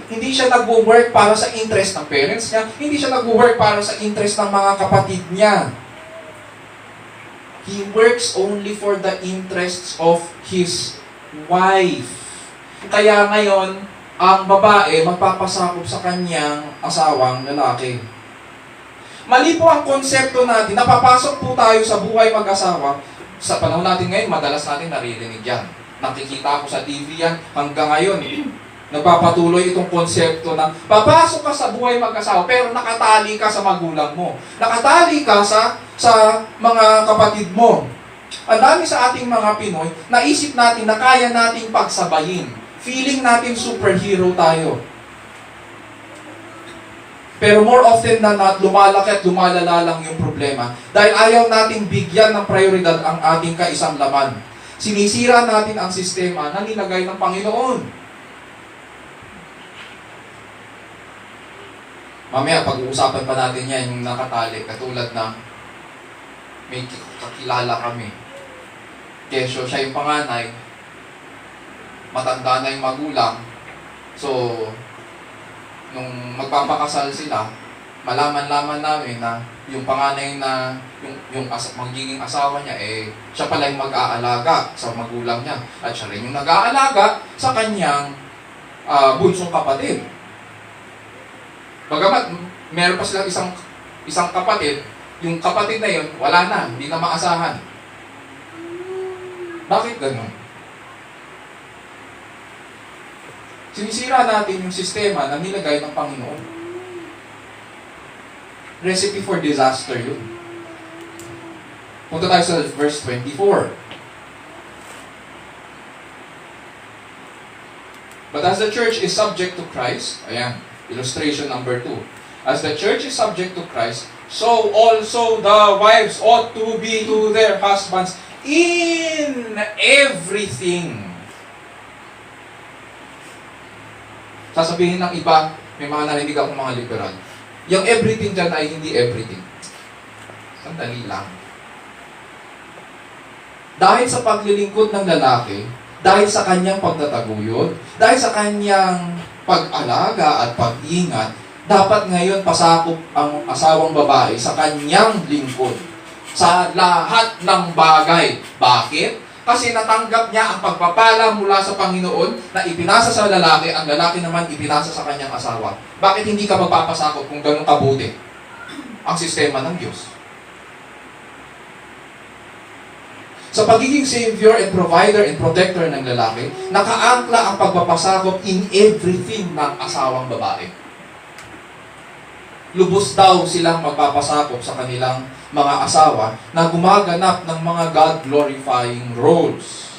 Hindi siya nagwo-work para sa interest ng parents niya. Hindi siya nagwo-work para sa interest ng mga kapatid niya. He works only for the interests of his wife. Kaya ngayon, ang babae magpapasakop sa kanyang asawang lalaki. Mali po ang konsepto natin. Napapasok po tayo sa buhay mag-asawa. Sa panahon natin ngayon, madalas natin naririnig yan. Nakikita ko sa TV yan hanggang ngayon. Nagpapatuloy itong konsepto na papasok ka sa buhay mag-asawa pero nakatali ka sa magulang mo. Nakatali ka sa mga kapatid mo. Ang dami sa ating mga Pinoy, naisip natin na kaya nating pagsabayin. Feeling natin superhero tayo. Pero more often than not, lumalaki at lumalala lang yung problema dahil ayaw nating bigyan ng prioridad ang ating kaisang laman. Sinisira natin ang sistema na nilagay ng Panginoon. Mamaya, pag-uusapan pa natin yan, yung nakatali, katulad ng may kakilala kami. Kesyo, siya yung panganay, matanda na yung magulang, so, nung magpapakasal sila, malaman-laman namin na yung panganay na, yung magiging asawa niya, siya pala yung mag-aalaga sa magulang niya. At siya rin yung nag-aalaga sa kanyang bunsong kapatid. Bagamat, meron pa silang isang kapatid, yung kapatid na yun, wala na, hindi na maasahan. Bakit ganun? Sinisira natin yung sistema na nilagay ng Panginoon. Recipe for disaster yun. Punta tayo sa verse 24. But as the church is subject to Christ, ayan, illustration number 2. As the church is subject to Christ, so also the wives ought to be to their husbands in everything. Sasabihin ng iba, may mga narinig akong mga liberal. Yung everything dyan ay hindi everything. Sandali lang. Dahil sa paglilingkod ng lalaki, dahil sa kanyang pagtataguyod, dahil sa kanyang pag-alaga at pag-ingat, dapat ngayon pasakop ang asawang babae sa kanyang lingkod. Sa lahat ng bagay. Bakit? Kasi natanggap niya ang pagpapala mula sa Panginoon na ipinasa sa lalaki, ang lalaki naman ipinasa sa kanyang asawa. Bakit hindi ka magpapasakop kung ganun kabuti ang sistema ng Diyos? Sa pagiging Savior and Provider and Protector ng lalaki, nakaangkla ang pagpapasakop in everything ng asawang babae. Lubos daw silang magpapasakop sa kanilang mga asawa na gumaganap ng mga God-glorifying roles.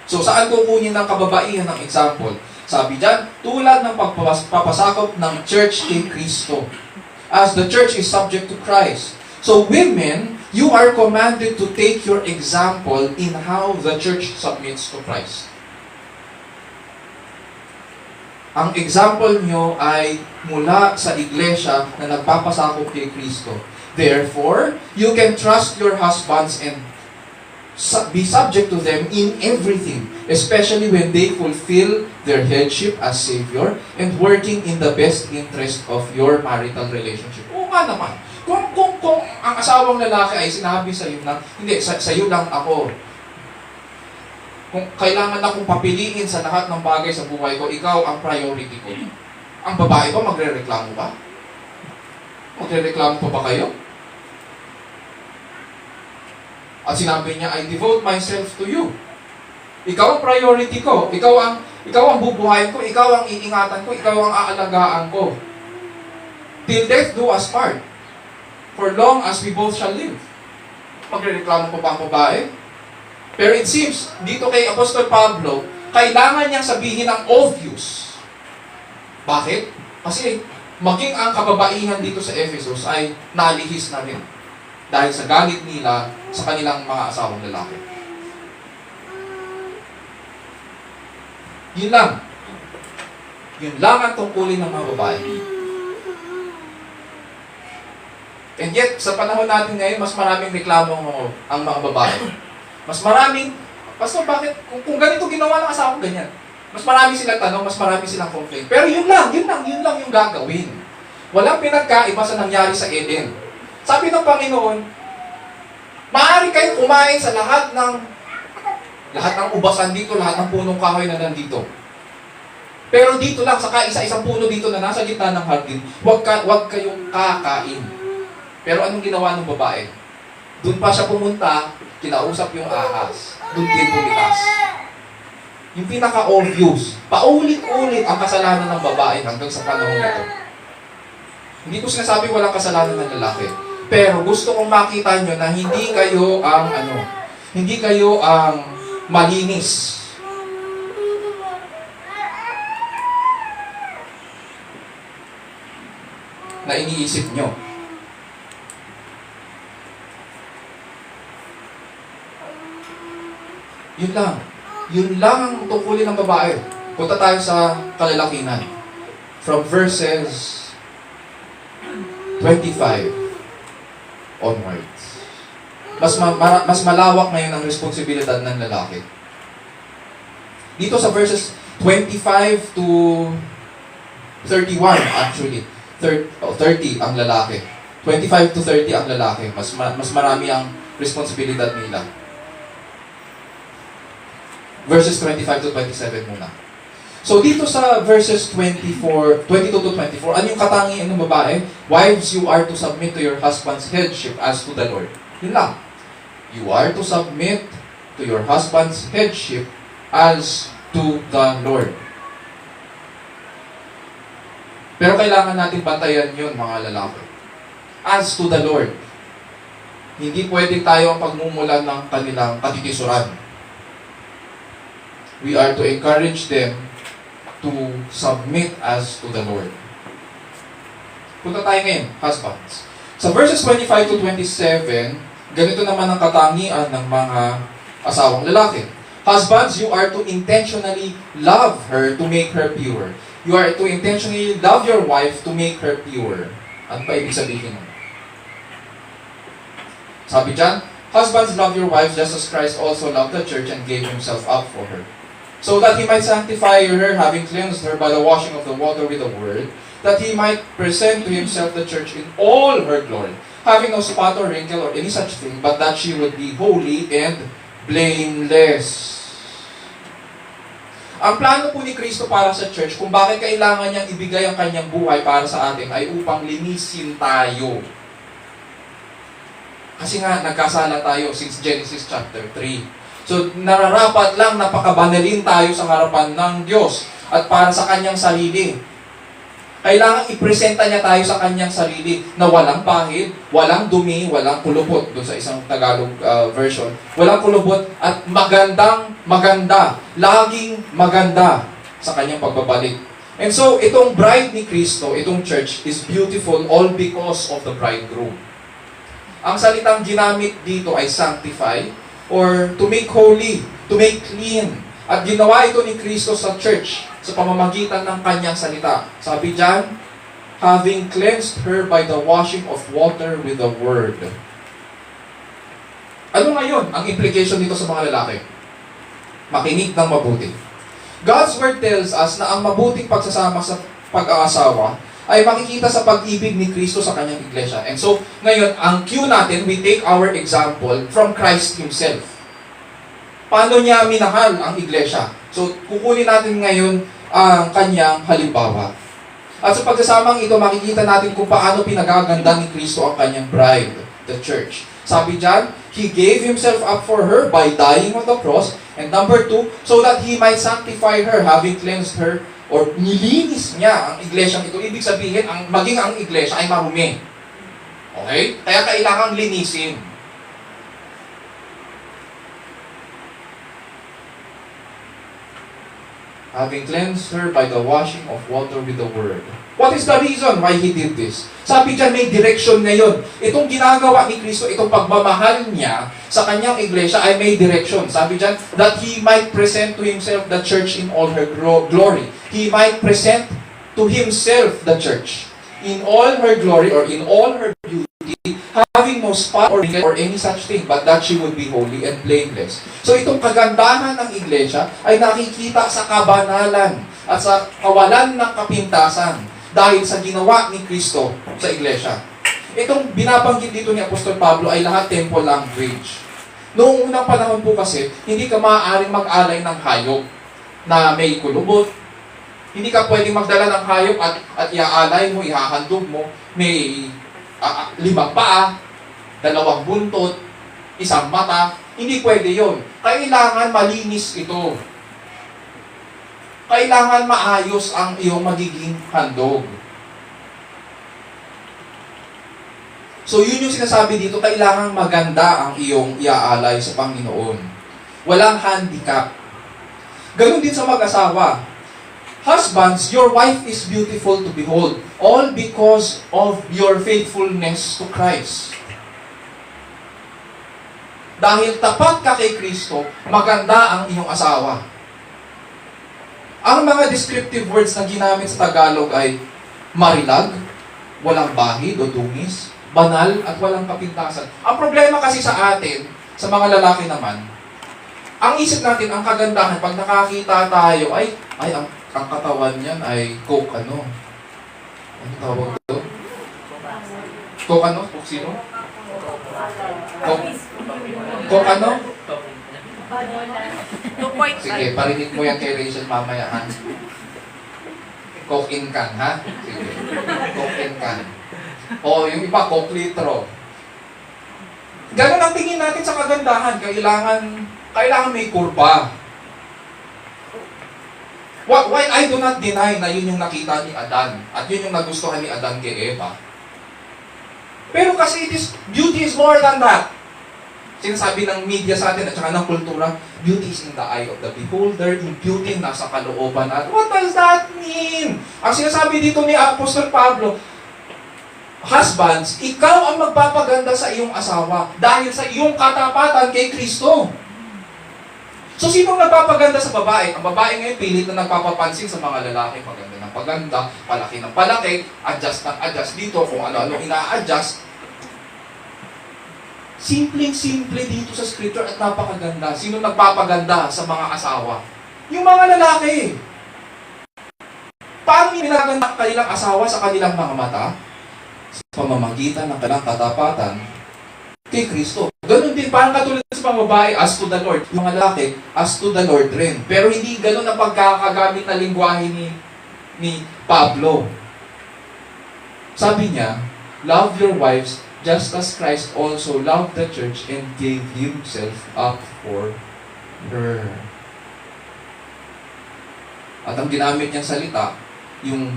So, saan kukunin ng kababaihan ng example? Sabi dyan, tulad ng pagpapasakop ng church kay Kristo. As the church is subject to Christ. So, women, you are commanded to take your example in how the church submits to Christ. Ang example nyo ay mula sa iglesia na nagpapasakop kay Kristo. Therefore, you can trust your husbands and be subject to them in everything, especially when they fulfill their headship as Savior and working in the best interest of your marital relationship. Oo nga naman. Kung ang asawang lalaki ay sinabi sa iyo na, hindi, sa iyo lang ako. Kung kailangan akong papiliin sa lahat ng bagay sa buhay ko, ikaw ang priority ko. Ang babae ba, magre-reklamo ba? Magre-reklamo pa ba kayo? At sinabi niya, I devote myself to you. Ikaw ang priority ko. Ikaw ang bubuhayin ko. Ikaw ang iingatan ko. Ikaw ang aalagaan ko. Till death do us part. For long as we both shall live. Magre-reklamo pa ba ang babae? Pero it seems, dito kay Apostol Pablo, kailangan niyang sabihin ang obvious. Bakit? Kasi maging ang kababaihan dito sa Ephesus ay nalihis na rin. Dahil sa galit nila sa kanilang mga asawang lalaki. Yun lang. Yun lang ang tungkulin ng mga babae. And yet, sa panahon natin ngayon, mas maraming reklamo ang mga babae. Mas maraming, Pastor, bakit? Kung ganito ginawa ng asawa ko, ganyan. Mas marami silang tanong, mas marami silang complaint. Pero yun lang yung gagawin. Walang pinagkaiba sa nangyari sa Eden. Sabi ng Panginoon, maaari kayong kumain sa lahat ng ubasan dito, lahat ng punong kahoy na nandito. Pero dito lang, sa isa-isang puno dito na nasa gitna ng hardin, huwag kayong kakain. Pero anong ginawa ng babae? Doon pa siya pumunta, kinausap yung ahas. Doon din pumitas. Yung pinaka-obvious, paulit-ulit ang kasalanan ng babae hanggang sa panahon nito. Hindi ko sinasabi walang kasalanan ng lalaki. Pero gusto kong makita nyo na hindi kayo ang malinis. Na iniisip nyo. Yun lang. Yun lang ang tungkulin ng babae. Punta tayo sa kalalakihan. From verses 25 onwards. Mas malawak ngayon ang responsibilidad ng lalaki. Dito sa verses 25 to 31 actually. 30 ang lalaki. 25 to 30 ang lalaki. Mas marami ang responsibilidad nila. Verses 25 to 27 muna. So dito sa verses 22 to 24, ano yung katangian ng babae? Wives, you are to submit to your husband's headship as to the Lord. Yun lang. You are to submit to your husband's headship as to the Lord. Pero kailangan natin bantayan yun, mga lalaki. As to the Lord. Hindi pwede tayo ang pagmumulan ng kanilang katitisuran. We are to encourage them to submit as to the Lord. Punta tayo ngayon, husbands. Sa verses 25 to 27, ganito naman ang katangian ng mga asawang lalaki. Husbands, you are to intentionally love her to make her pure. You are to intentionally love your wife to make her pure. Ano pa ibig sabihin nun? Sabi dyan, husbands, love your wives just as Christ also loved the church and gave himself up for her. So that he might sanctify her, having cleansed her by the washing of the water with the word, that he might present to himself the church in all her glory, having no spot or wrinkle or any such thing, but that she would be holy and blameless. Ang plano po ni Kristo para sa church, kung bakit kailangan niyang ibigay ang kanyang buhay para sa atin, ay upang linisin tayo. Kasi nga, nagkasala tayo since Genesis chapter 3. So, nararapat lang napakabanalin tayo sa harapan ng Diyos at para sa kanyang sarili. Kailangan ipresenta niya tayo sa kanyang sarili na walang pahid, walang dumi, walang kulubot. Doon sa isang Tagalog version. Walang kulubot at maganda. Laging maganda sa kanyang pagbabalik. And so, itong bride ni Kristo, itong church, is beautiful all because of the bridegroom. Ang salitang ginamit dito ay sanctify or to make holy, to make clean. At ginawa ito ni Kristo sa church sa pamamagitan ng kanyang salita. Sabi diyan, having cleansed her by the washing of water with the word. Ano ngayon ang implication dito sa mga lalaki? Makinig ng mabuti. God's word tells us na ang mabuting pagsasama sa pag-aasawa ay makikita sa pag-ibig ni Kristo sa kanyang iglesia. And so, ngayon, ang cue natin, we take our example from Christ Himself. Paano niya minahal ang iglesia? So, kukunin natin ngayon ang kanyang halimbawa. At sa pagsasamang ito, makikita natin kung paano pinagaganda ni Kristo ang kanyang bride, the church. Sabi diyan, He gave Himself up for her by dying on the cross. And number 2, so that He might sanctify her, having cleansed her, or nilinis niya ang iglesyang ito. Ibig sabihin, maging ang iglesia ay marumi. Okay? Kaya kailangang linisin. Having cleansed her by the washing of water with the word. What is the reason why He did this? Sabi dyan, may direction ngayon. Itong ginagawa ni Kristo, itong pagmamahal niya sa kanyang iglesia ay may direction. Sabi dyan, that He might present to Himself the church in all her glory. He might present to Himself the church in all her glory or in all her beauty, having no spot or wrinkle or any such thing, but that she would be holy and blameless. So itong kagandahan ng iglesia ay nakikita sa kabanalan at sa kawalan ng kapintasan dahil sa ginawa ni Kristo sa iglesia. Itong binabanggit dito ni Apostol Pablo ay lahat temple language. Noong unang panahon po kasi, hindi ka maaaring mag-alay ng hayop na may kulubot. Hindi ka pwedeng magdala ng hayop at iaalay mo, ihahandog mo, may 5 paa, 2 buntot, 1 mata. Hindi pwede yon. Kailangan malinis ito. Kailangan maayos ang iyong magiging handog. So yun yung sinasabi dito, kailangan maganda ang iyong iaalay sa Panginoon. Walang handicap. Ganun din sa mag-asawa. Husbands, your wife is beautiful to behold, all because of your faithfulness to Christ. Dahil tapat ka kay Kristo, maganda ang iyong asawa. Ang mga descriptive words na ginamit sa Tagalog ay marilag, walang bahid o dungis, banal at walang kapintasan. Ang problema kasi sa atin, sa mga lalaki naman, ang isip natin, ang kagandahan, pag nakakita tayo, ang katawan niyan ay Coke ano? Ano tawag ito? Coke ano? Coke sino? Coke ano? Sige, parinig mo yan kay Rachel mamaya, ha? Coke in can, ha? Sige. Coke in can. O, yung iba, Coke litro. Ganun ang tingin natin sa kagandahan. Kailangan may kurba. While I do not deny na yun yung nakita ni Adan at yun yung nagustuhan ni Adan kay Eva. Pero kasi beauty is more than that. Sinasabi ng media sa atin at saka ng kultura, beauty is in the eye of the beholder, yung beauty nasa kalooban natin. What does that mean? Ang sinasabi dito ni Apostol Pablo, husbands, ikaw ang magpapaganda sa iyong asawa dahil sa iyong katapatan kay Kristo. So, sino nagpapaganda sa babae? Ang babae ngayon, pilit na nagpapapansin sa mga lalaki. Maganda ng paganda, palaki ng palaki, adjust ng adjust dito, kung ano-ano ina-adjust. Simpleng-simple dito sa scripture at napakaganda. Sino nagpapaganda sa mga asawa? Yung mga lalaki. Paano ginaganda ang kanilang asawa sa kanilang mga mata? Sa pamamagitan ng kanilang katapatan kay Kristo. Ganun din, parang katulad sa mga babae, as to the Lord. Yung mga lalaki, as to the Lord rin. Pero hindi ganun ang pagkakagamit na lingwahe ni Pablo. Sabi niya, love your wives just as Christ also loved the church and gave Himself up for her. At ang ginamit niyang salita, yung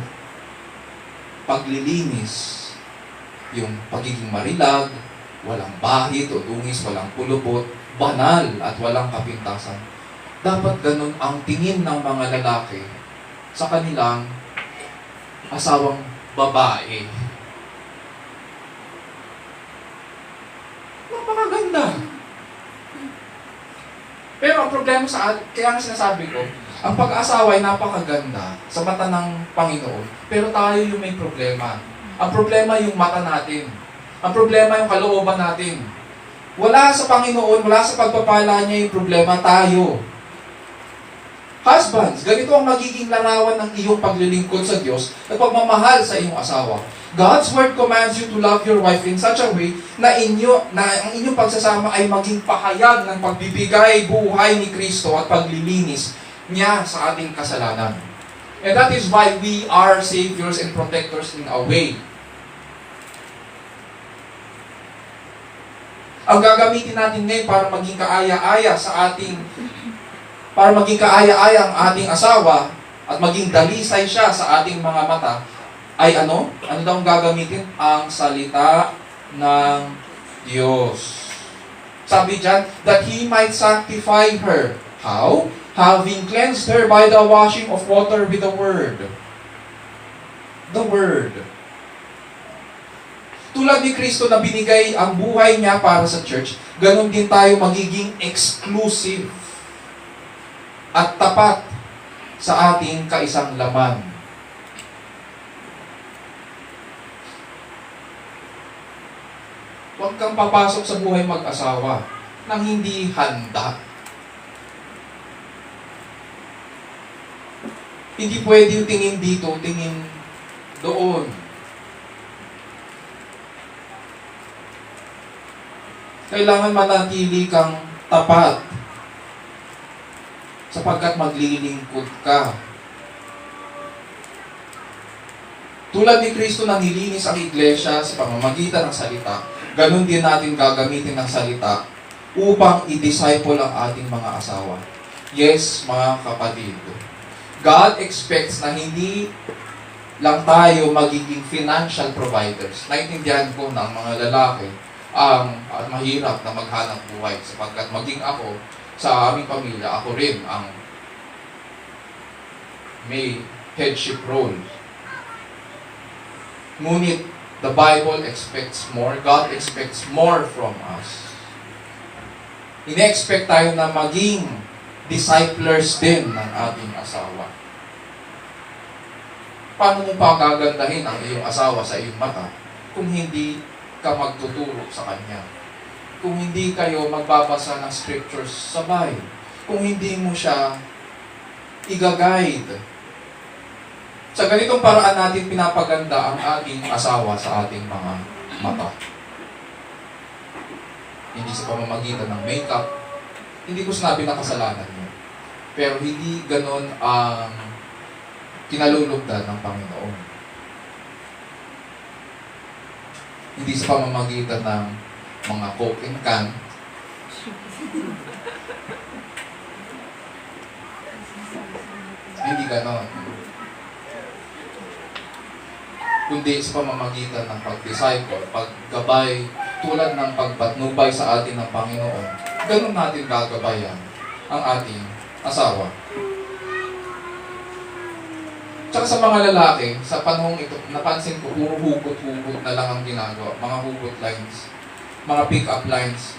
paglilinis, yung pagiging marilag, walang bahid o dungis, walang pulubot, banal at walang kapintasan. Dapat ganun ang tingin ng mga lalaki sa kanilang asawang babae. Napakaganda. Pero ang problema kaya nga sinasabi ko, ang pag-asawa ay napakaganda sa mata ng Panginoon, pero tayo yung may problema. Ang problema yung mata natin. Ang problema yung kalooban natin. Wala sa Panginoon, wala sa pagpapala niya yung problema, tayo. Husbands, ganito ang magiging larawan ng iyong paglilingkod sa Diyos at pagmamahal sa iyong asawa. God's Word commands you to love your wife in such a way na ang inyong pagsasama ay maging pahayag ng pagbibigay buhay ni Kristo at paglilinis niya sa ating kasalanan. And that is why we are saviors and protectors in a way. Ang gagamitin natin ngayon para maging kaaya-aya ang ating asawa at maging dalisay siya sa ating mga mata, ay ano? Ano daw ang gagamitin? Ang salita ng Diyos. Sabi dyan, that He might sanctify her. How? Having cleansed her by the washing of water with the Word. The Word. Tulad ni Kristo na binigay ang buhay niya para sa church, ganun din tayo magiging exclusive at tapat sa ating kaisang laman. Huwag kang papasok sa buhay mag-asawa nang hindi handa. Hindi pwede yung tingin dito, tingin doon. Kailangan manatili kang tapat sapagkat maglilingkod ka. Tulad ni Kristo nang nilinis ang iglesia sa pamamagitan ng salita, ganun din natin gagamitin ng salita upang i-disciple ang ating mga asawa. Yes, mga kapatid. God expects na hindi lang tayo magiging financial providers. Naintindihan ko ng mga lalaki ang mahirap na maghanap buhay sapagkat maging ako sa aming pamilya, ako rin ang may headship role. Ngunit the Bible expects more. God expects more from us. Ine-expect tayo na maging disciplers din ng ating asawa. Paano mo pa gagandahin ang iyong asawa sa iyong mata kung hindi ka magtuturo sa kanya? Kung hindi kayo magbabasa ng scriptures sabay? Kung hindi mo siya i-guide? Sa ganitong paraan natin pinapaganda ang ating asawa sa ating mga mata. Hindi sa pamamagitan ng makeup. Hindi ko sinabi na kasalanan niyo. Pero hindi ganon ang kinalulugdan ng Panginoon. Hindi sa pamamagitan ng mga Coke and can. Hindi ganon. Kundi sa pamamagitan ng pag-disciple, paggabay, tulad ng pagpatnubay sa atin ng Panginoon, ganun natin gagabayan ang ating asawa. Tsaka sa mga lalaki, sa panahong ito, napansin ko, puro hugot-hugot na lang ang ginagawa. Mga hugot lines, mga pick-up lines.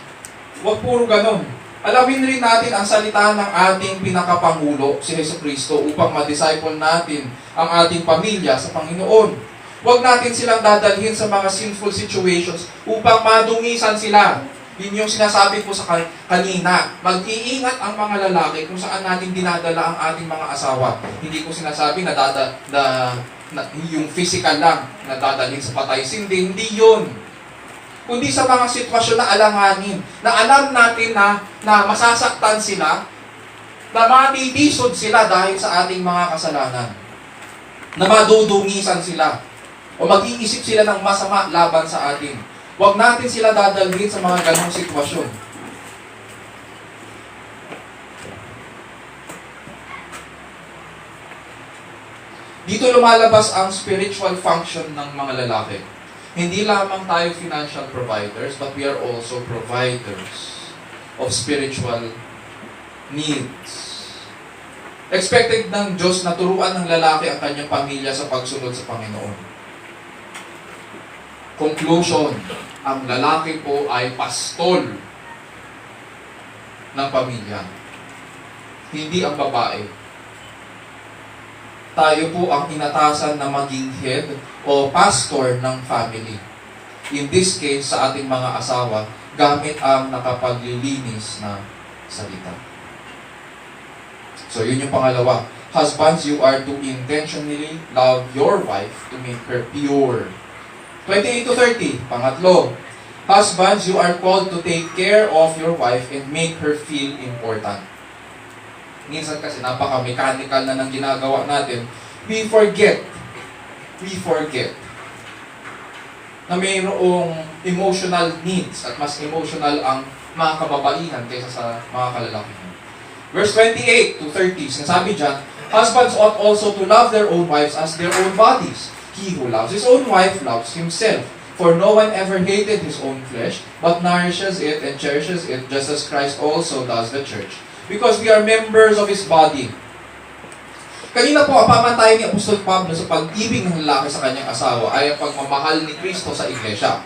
Huwag puro ganun. Alamin rin natin ang salita ng ating pinakapangulo, si Jesucristo, upang ma-disciple natin ang ating pamilya sa Panginoon. Huwag natin silang dadalhin sa mga sinful situations upang madungisan sila. Yun yung sinasabi ko sa kanina. Mag-iingat ang mga lalaki kung saan natin dinadala ang ating mga asawa. Hindi ko sinasabi na yung physical lang na dadalhin sa patay sindi. Hindi yun. Kundi sa mga sitwasyon na alanganin, na alam natin na masasaktan sila, na matitisod sila dahil sa ating mga kasalanan. Na madudungisan sila. O mag-iisip sila ng masama laban sa atin. Huwag natin sila dadalhin sa mga ganong sitwasyon. Dito lumalabas ang spiritual function ng mga lalaki. Hindi lamang tayo financial providers, but we are also providers of spiritual needs. Expected ng Diyos na turuan ng lalaki ang kanyang pamilya sa pagsunod sa Panginoon. Conclusion, ang lalaki po ay pastol ng pamilya. Hindi ang babae. Tayo po ang inatasan na maging head o pastor ng family. In this case, sa ating mga asawa, gamit ang nakapaglilinis na salita. So, yun yung pangalawa. Husbands, you are to intentionally love your wife to make her pure. 28 to 30. Pangatlo, husbands, you are called to take care of your wife and make her feel important. Minsan kasi napaka-mechanical na ng ginagawa natin. We forget na mayroong emotional needs at mas emotional ang mga kababaihan kaysa sa mga kalalakihan. Verse 28 to 30, sinasabi dyan, husbands ought also to love their own wives as their own bodies. He who loves his own wife loves himself. For no one ever hated his own flesh, but nourishes it and cherishes it, just as Christ also does the church. Because we are members of His body. Kanina po, ang pamantayan ni Apostol Pablo sa pag-ibig ng lalaki sa kanyang asawa ay ang pagmamahal ni Kristo sa iglesia.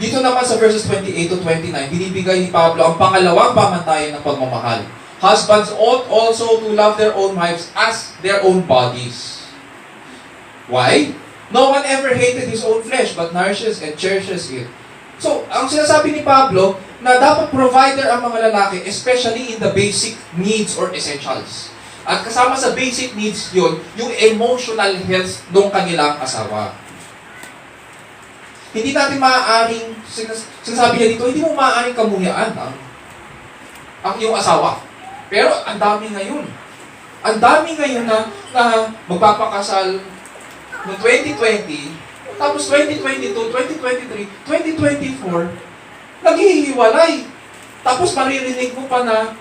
Dito naman sa verses 28 to 29, binibigay ni Pablo ang pangalawang pamantayan ng pagmamahal. Husbands ought also to love their own wives as their own bodies. Why? No one ever hated his own flesh, but nourishes and cherishes it. So, ang sinasabi ni Pablo, na dapat provider ang mga lalaki, especially in the basic needs or essentials. At kasama sa basic needs yun, yung emotional health ng kanilang asawa. Hindi natin maaaring, sinasabi niya dito, hindi mo maaaring kamuhian ang iyong asawa. Pero ang dami ngayon. Ang dami ngayon na magpapakasal noong 2020, tapos 2022, 2023, 2024, naghihiwalay. Tapos maririnig mo pa na,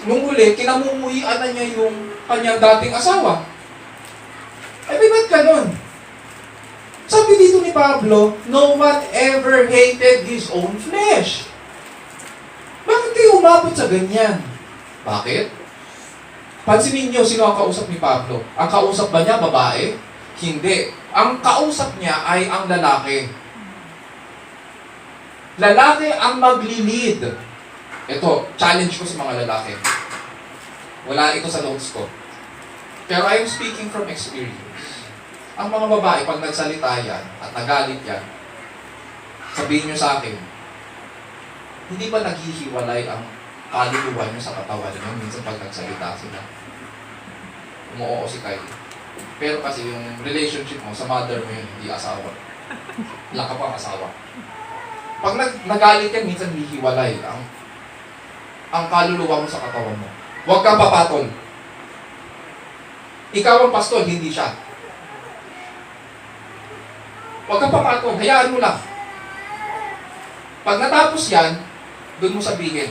nung uli, kinamumuhian na niya yung kanyang dating asawa. Eh, ba't ganun? Sabi dito ni Pablo, no one ever hated his own flesh. Bakit kayo umabot sa ganyan? Bakit? Pansinin niyo, sino ang kausap ni Pablo? Ang kausap ba niya, babae? Hindi. Ang kausap niya ay ang lalaki. Lalaki ang magli-lead. Ito, challenge ko sa mga lalaki. Wala ito sa notes ko. Pero I am speaking from experience. Ang mga babae, pag nagsalita yan at nagalit yan, sabihin niyo sa akin, hindi ba naghihiwalay ang kaluluwa niyo sa katawan niyo minsan pag nagsalita sila? Umuoo si Kylie. Pero kasi yung relationship mo sa mother mo yun, hindi asawa. Wala ka pang asawa. Pag nagalit yan, minsan hihiwalay ang kaluluwa mo sa katawan mo. Huwag kang papatol. Ikaw ang pastol, hindi siya. Huwag kang papatol, hayaan mo lang. Pag natapos yan, doon mo sabihin,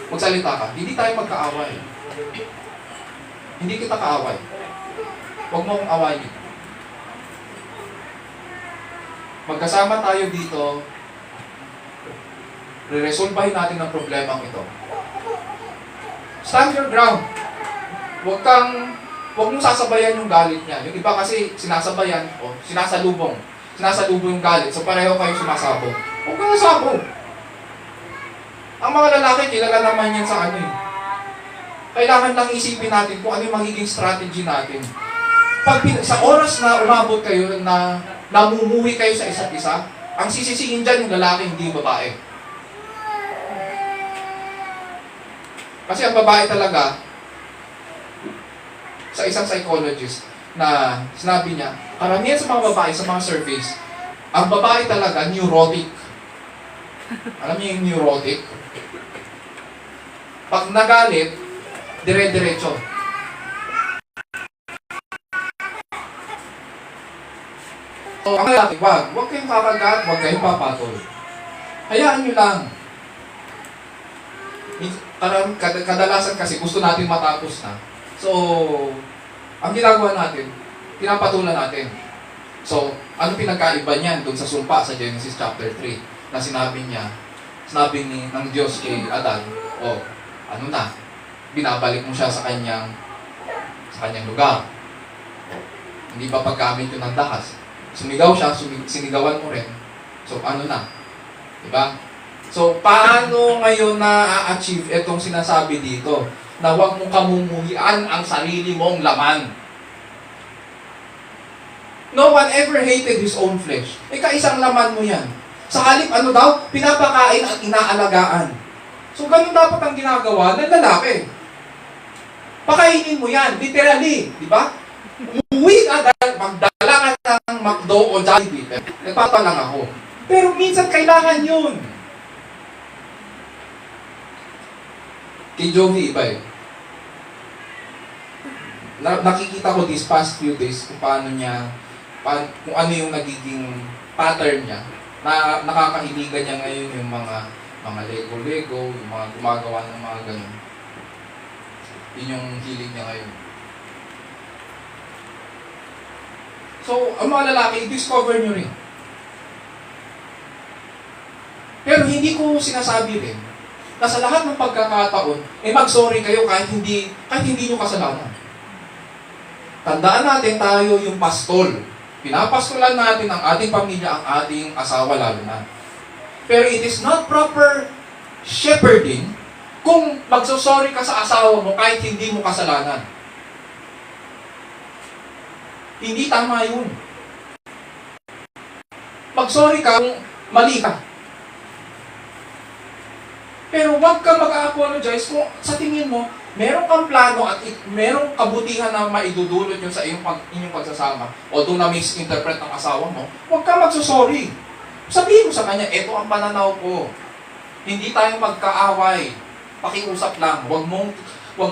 magsalita ka, hindi tayo magkaaway. Hindi kita kaaway. Huwag mo akong awayin. Magkasama tayo dito, re-resolbahin natin ang problemang ito. Stand your ground. Huwag mong sasabayan yung galit niya. Yung iba kasi sinasabayan, o sinasalubong yung galit. So pareho kayo sumasabog. Huwag kang nasabog. Ang mga lalaki, kilala naman yan sa ano eh. Kailangan lang isipin natin kung ano yung magiging strategy natin. Sa oras na umabot kayo, na namumuhi kayo sa isa't isa, ang sisisihin dyan yung lalaki, hindi yung babae. Kasi ang babae talaga, sa isang psychologist, na sinabi niya, karamihan sa mga babae, sa mga surveys, ang babae talaga, neurotic. Alam niyo yung neurotic? Pag nagalit, dire-diretso. So, ang lalaki, huwag kayong kakagat, huwag kayong papatol. Hayaan nyo lang. Kadalasan kasi gusto natin matapos na. So, ang ginagawa natin, pinapatulan natin. So, ano pinagkaiba niyan doon sa sumpa sa Genesis chapter 3 na sinabi ng Diyos kay Adan, ano na, binabalik mo siya sa kanyang lugar. Hindi ba paggamit yun ng dahas? Sumigaw siya, sinigawan mo rin. So, ano na? Diba? So, paano ngayon na-achieve itong sinasabi dito? Na huwag mong kamumuhian ang sarili mong laman. No one ever hated his own flesh. Kaisang laman mo yan. Sa halip, pinapakain at inaalagaan. So, ganun dapat ang ginagawa ng lalaki. Pakainin mo yan, literally. Di ba? Umuwi ka, magdala ka ng McDo o Jollibee. Nagpapalang ako. Pero minsan kailangan yun. Kay Jovi, iba eh. Nakikita ko these past few days kung kung ano yung nagiging pattern niya. Na nakakahiligan niya ngayon yung mga Lego, yung mga gumagawa ng mga ganun. Yun yung hilig niya ngayon. So, ang mga lalaki, discover nyo rin. Pero hindi ko sinasabi rin na sa lahat ng pagkakataon, mag-sorry kayo kahit hindi nyo kasalanan. Tandaan natin tayo yung pastol. Pinapastolan natin ang ating pamilya, ang ating asawa lalo na. Pero it is not proper shepherding kung magsosorry ka sa asawa mo kahit hindi mo kasalanan. Hindi tama yun. Magsorry ka kung mali ka. Pero huwag ka mag-apologize kung sa tingin mo, meron kang plano at merong kabutihan na maidudulot yun sa inyong pagsasama. Although na misinterpret ng asawa mo, huwag ka magsusorry. Sabihin mo sa kanya, eto ang pananaw ko. Hindi tayo magkaaway. Pakiusap lang. Huwag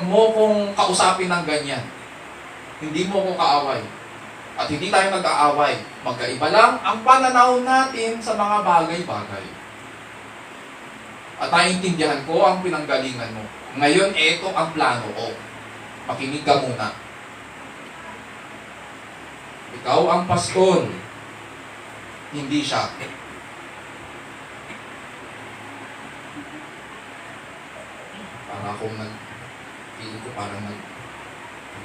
mo kong kausapin ng ganyan. Hindi mo ko kaaway. At hindi tayo nag-aaway. Magkaiba lang ang pananaw natin sa mga bagay-bagay. At naiintindihan ko ang pinanggalingan mo. Ngayon, eto ang plano ko. Makinig ka muna. Ikaw ang pastor. Hindi siya. Para akong feeling ko parang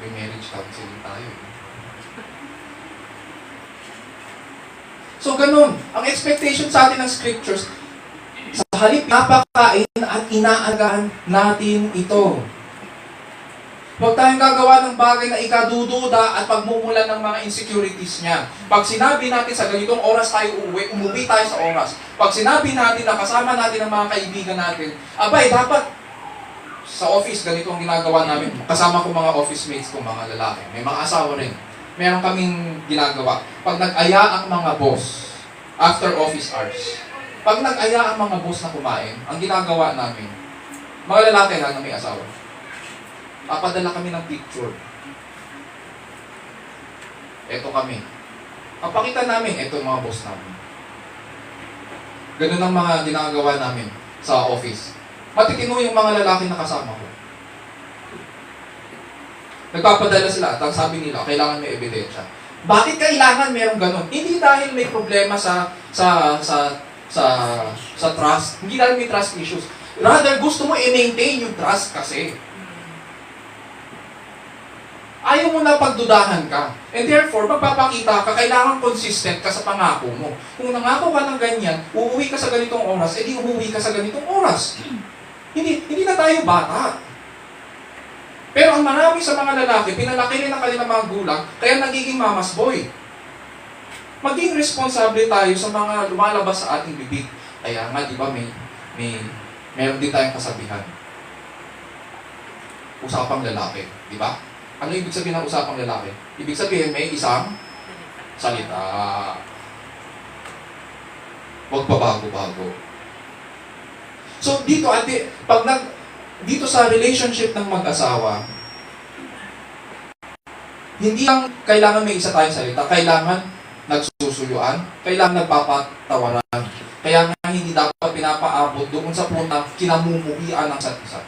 marriage counseling tayo. So, ganun. Ang expectation sa atin ng scriptures, sa halip napakain at inaagahan natin ito. Huwag tayong gagawa ng bagay na ikadududa at pagmumulan ng mga insecurities niya. Pag sinabi natin sa ganitong oras tayo uuwi, umuwi tayo sa oras. Pag sinabi natin na kasama natin ang mga kaibigan natin, abay, dapat sa office, ganito ang ginagawa namin. Kasama ko mga office mates ko, mga lalaki. May mga asawa rin. Meron kaming ginagawa. Pag nag-aya ang mga boss, after office hours, pag nag-aya ang mga boss na kumain, ang ginagawa namin, mga lalaki na may asawa, papadala kami ng picture. Ito kami. Papakita namin, ito mga boss namin. Ganun ang mga ginagawa namin sa office. Matitino yung mga lalaki na kasama ko. Nagpapadala sila at ang sabi nila, kailangan may ebidensya. Bakit kailangan merong ganun? Hindi dahil may problema sa trust. Hindi dahil may trust issues. Rather, gusto mo i-maintain yung trust kasi. Ayaw mo na pagdudahan ka. And therefore, magpapakita ka, kailangan consistent ka sa pangako mo. Kung nangako ka ng ganyan, uuwi ka sa ganitong oras, edi uuwi ka sa ganitong oras. Hindi na tayo bata. Pero ang marami sa mga lalaki, pinalaki rin ang kanilang mga gulang, kaya nagiging mama's boy. Maging responsable tayo sa mga lumalabas sa ating bibig. Kaya nga, di ba, meron din tayong kasabihan. Usapang lalaki, di ba? Ano ibig sabihin ng usapang lalaki? Ibig sabihin, may isang salita. Huwag pa bago-bago. So, dito sa relationship ng mag-asawa, hindi lang kailangan may isa tayong salita, kailangan nagsusuyuan, kailangan nagpapatawaran. Kaya nga hindi dapat pinapaabot doon sa punta kinamumuhian ng isa't isa.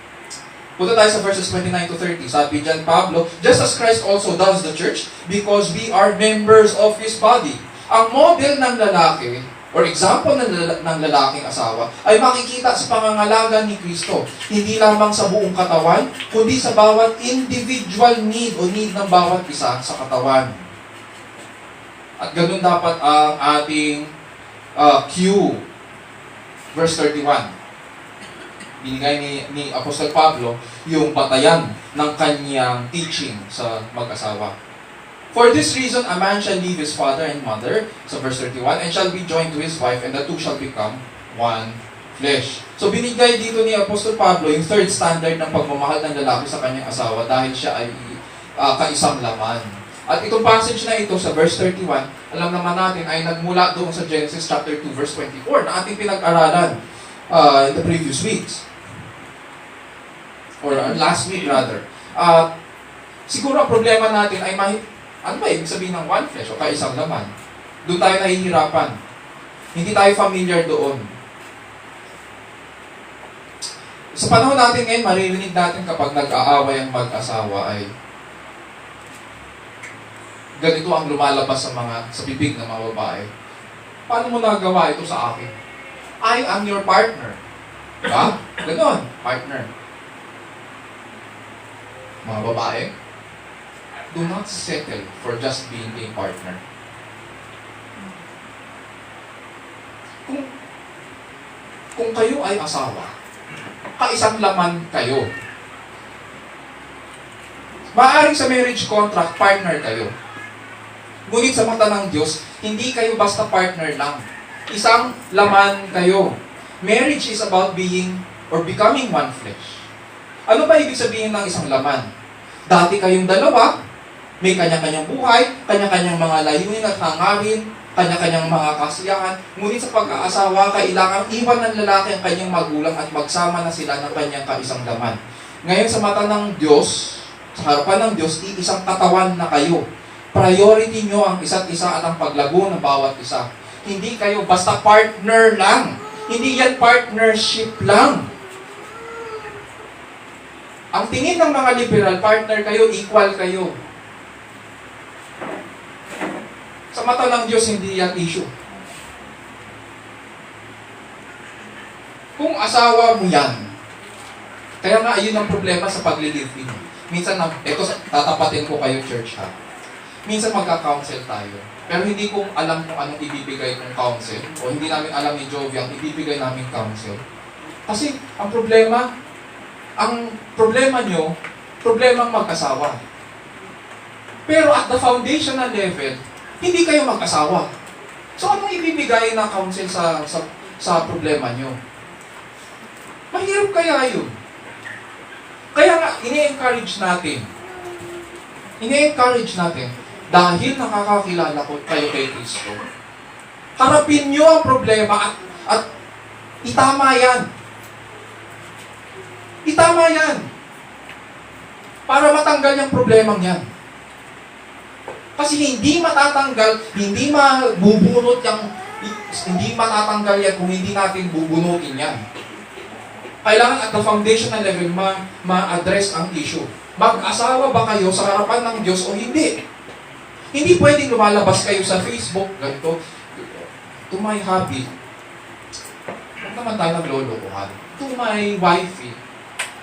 Punta tayo sa verses 29 to 30. Sabi dyan, Pablo, just as Christ also does the church, because we are members of His body. Ang model ng lalaki, or example ng lalaking asawa, ay makikita sa pangangalaga ni Kristo. Hindi lamang sa buong katawan, kundi sa bawat individual need o need ng bawat isa sa katawan. At ganun dapat ang ating cue. Verse 31. Binigay ni Apostol Pablo yung batayan ng kanyang teaching sa mag-asawa. For this reason, a man shall leave his father and mother, sa verse 31, and shall be joined to his wife, and the two shall become one flesh. So binigay dito ni Apostol Pablo yung third standard ng pagmamahal ng lalaki sa kanyang asawa dahil siya ay kaisang laman. At itong passage na ito sa verse 31, alam naman natin ay nagmula doon sa Genesis chapter 2 verse 24 na ating pinag-aralan in the previous weeks. Or last week rather. Siguro ang problema natin ay ano ba ibig sabihin ng one flesh o kaisang laman? Doon tayo nahihirapan. Hindi tayo familiar doon. Sa panahon natin ngayon, maririnig natin kapag nag-aaway ang mag-asawa ay ganito ang lumalabas sa bibig ng mga babae. Paano mo nagawa ito sa akin? I am your partner. Diba? Ganon, partner. Mga babae, do not settle for just being a partner. Kung kayo ay asawa, kaisang laman kayo. Maaaring sa marriage contract, partner kayo. Ngunit sa mata ng Diyos, hindi kayo basta partner lang. Isang laman kayo. Marriage is about being or becoming one flesh. Ano ba ibig sabihin ng isang laman? Dati kayong dalawa, may kanya-kanyang buhay, kanya-kanyang mga layunin at hangarin, kanya-kanyang mga kasiyahan. Ngunit sa pag-aasawa, kailangan iwan ng lalaki ang kanyang magulang at magsama na sila ng kanyang kaisang laman. Ngayon sa mata ng Diyos, sa harapan ng Diyos, isang katawan na kayo. Priority nyo ang isa't isa at ang paglago ng bawat isa. Hindi kayo basta partner lang. Hindi yan partnership lang. Ang tingin ng mga liberal, partner kayo, equal kayo. Sa mata ng Diyos, hindi yan issue. Kung asawa mo yan, kaya nga yun ang problema sa pag-live-in. Minsan, ito tatapatin ko kayo, church ha. Minsan magka-counsel tayo. Pero hindi ko alam kung anong ibibigay ng counsel. O hindi namin alam ni Jovi ang ibibigay namin counsel. Kasi ang problema nyo, problemang mag-asawa. Pero at the foundational level, hindi kayo mag-asawa. So anong ibibigay na counsel sa problema nyo? Mahirap kaya yun. Kaya nga, ini-encourage natin, dahil nakakakilala ko kayo kay Kristo, harapin nyo ang problema at itama yan. Itama yan. Para matanggal yung problemang yan. Kasi hindi matatanggal, hindi matatanggal yan kung hindi natin bubunutin yan. Kailangan at the foundational level ma-address ang issue. Mag-asawa ba kayo sa harapan ng Diyos o hindi? Hindi pwedeng lumalabas kayo sa Facebook, ganito, to my hubby. Huwag naman tayo naglolokohan. To my wifey.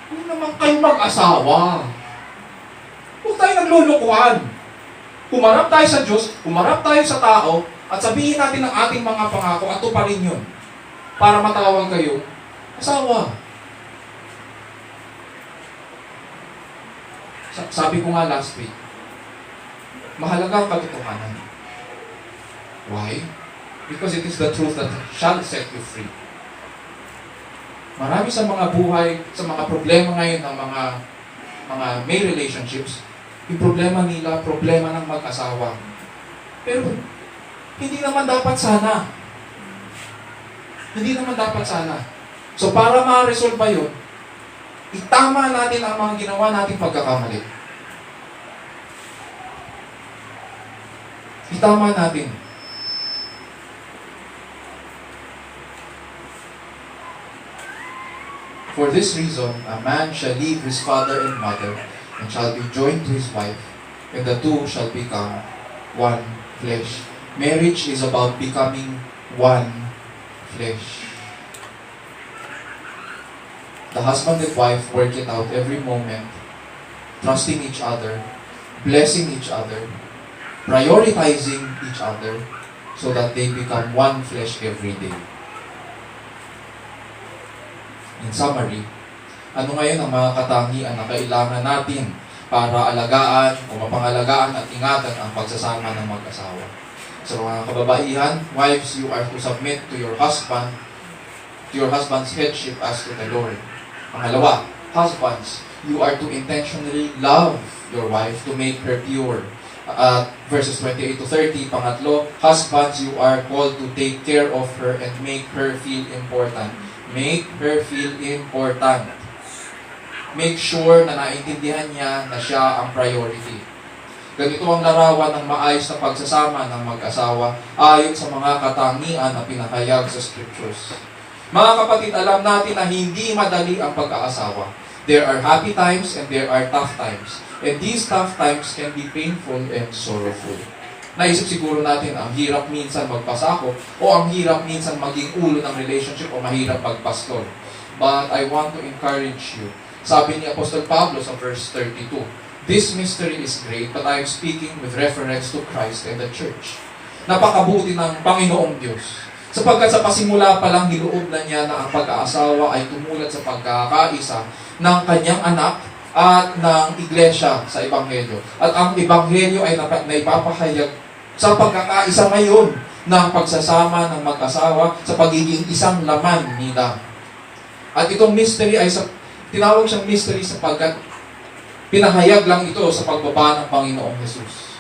Huwag naman kayo mag-asawa. Huwag tayo naglolokohan. Humarap tayo sa Diyos, humarap tayo sa tao, at sabihin natin ang ating mga pangako at tuparin yun. Para matawag kayo, asawa. Sabi ko nga last week, mahalaga ang katotohanan. Why? Because it is the truth that shall set you free. Marami sa mga buhay, sa mga problema ngayon ng mga may relationships, yung problema nila, problema ng mag-asawa. Pero, hindi naman dapat sana. Hindi naman dapat sana. So, para ma-resolve yun, itama natin ang mga ginawa nating pagkakamali. Itama natin. For this reason, a man shall leave his father and mother, and shall be joined to his wife, and the two shall become one flesh. Marriage is about becoming one flesh. The husband and wife work it out every moment, trusting each other, blessing each other, prioritizing each other, so that they become one flesh every day. In summary, ano ngayon ang mga katangian na kailangan natin para alagaan o mapangalagaan at ingatan ang pagsasama ng mag-asawa? So mga kababaihan, wives, you are to submit to your husband's headship as to the Lord. Pangalawa, husbands, you are to intentionally love your wife to make her pure. Verses 28 to 30, pangatlo, husbands, you are called to take care of her and make her feel important. Make her feel important. Make sure na naintindihan niya na siya ang priority. Ganito ang larawan ng maayos na pagsasama ng mag-asawa ayon sa mga katangian na pinahayag sa Scriptures. Mga kapatid, alam natin na hindi madali ang pag-aasawa. There are happy times and there are tough times. And these tough times can be painful and sorrowful. Naisip siguro natin, ang hirap minsan magpasakop o ang hirap minsan maging ulo ng relationship o mahirap magpastor. But I want to encourage you. Sabi ni Apostol Pablo sa verse 32, this mystery is great, but I am speaking with reference to Christ and the church. Napakabuti ng Panginoong Diyos. Sapagkat sa pasimula pa lang niloob na niya na ang pag-aasawa ay tumulad sa pagkakaisa ng kanyang anak at ng iglesia sa Ebanghelyo. At ang Ebanghelyo ay naipapahayag sa pagkakaisa ngayon ng pagsasama ng mag-asawa sa pagiging isang laman nila. At itong mystery ay tinawag siyang mystery sapagkat pinahayag lang ito sa pagbaba ng Panginoong Jesus.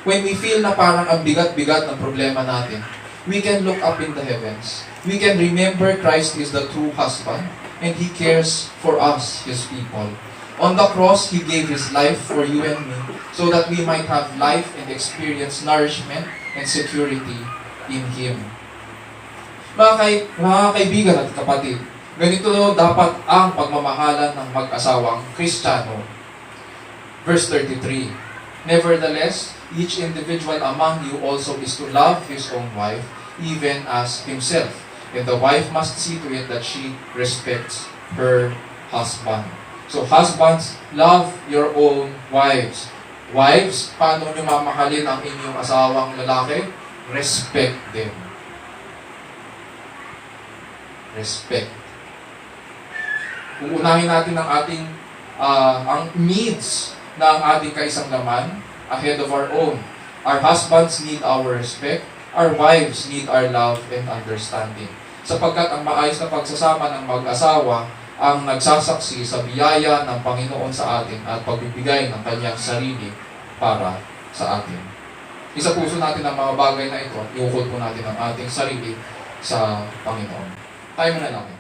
When we feel na parang ang bigat-bigat ng problema natin, we can look up in the heavens. We can remember Christ is the true husband and He cares for us, His people. On the cross, He gave His life for you and me so that we might have life and experience nourishment and security in Him. Mga kaibigan at kapatid, ganito dapat ang pagmamahalan ng mag-asawang Kristiyano. Verse 33, nevertheless, each individual among you also is to love his own wife, even as himself. And the wife must see to it that she respects her husband. So husbands, love your own wives. Wives, paano nyo mamahalin ang inyong asawang lalaki? Respect them. Respect. Uunahin natin ang ating ang needs ng ating kaisang laman ahead of our own. Our husbands need our respect. Our wives need our love and understanding. Sapagkat ang maayos na pagsasama ng mag-asawa ang nagsasaksi sa biyaya ng Panginoon sa atin at pagbibigay ng kanyang sarili para sa atin. Isa puso natin ang mga bagay na ito at iukod po natin ang ating sarili sa Panginoon. Tayo muna natin.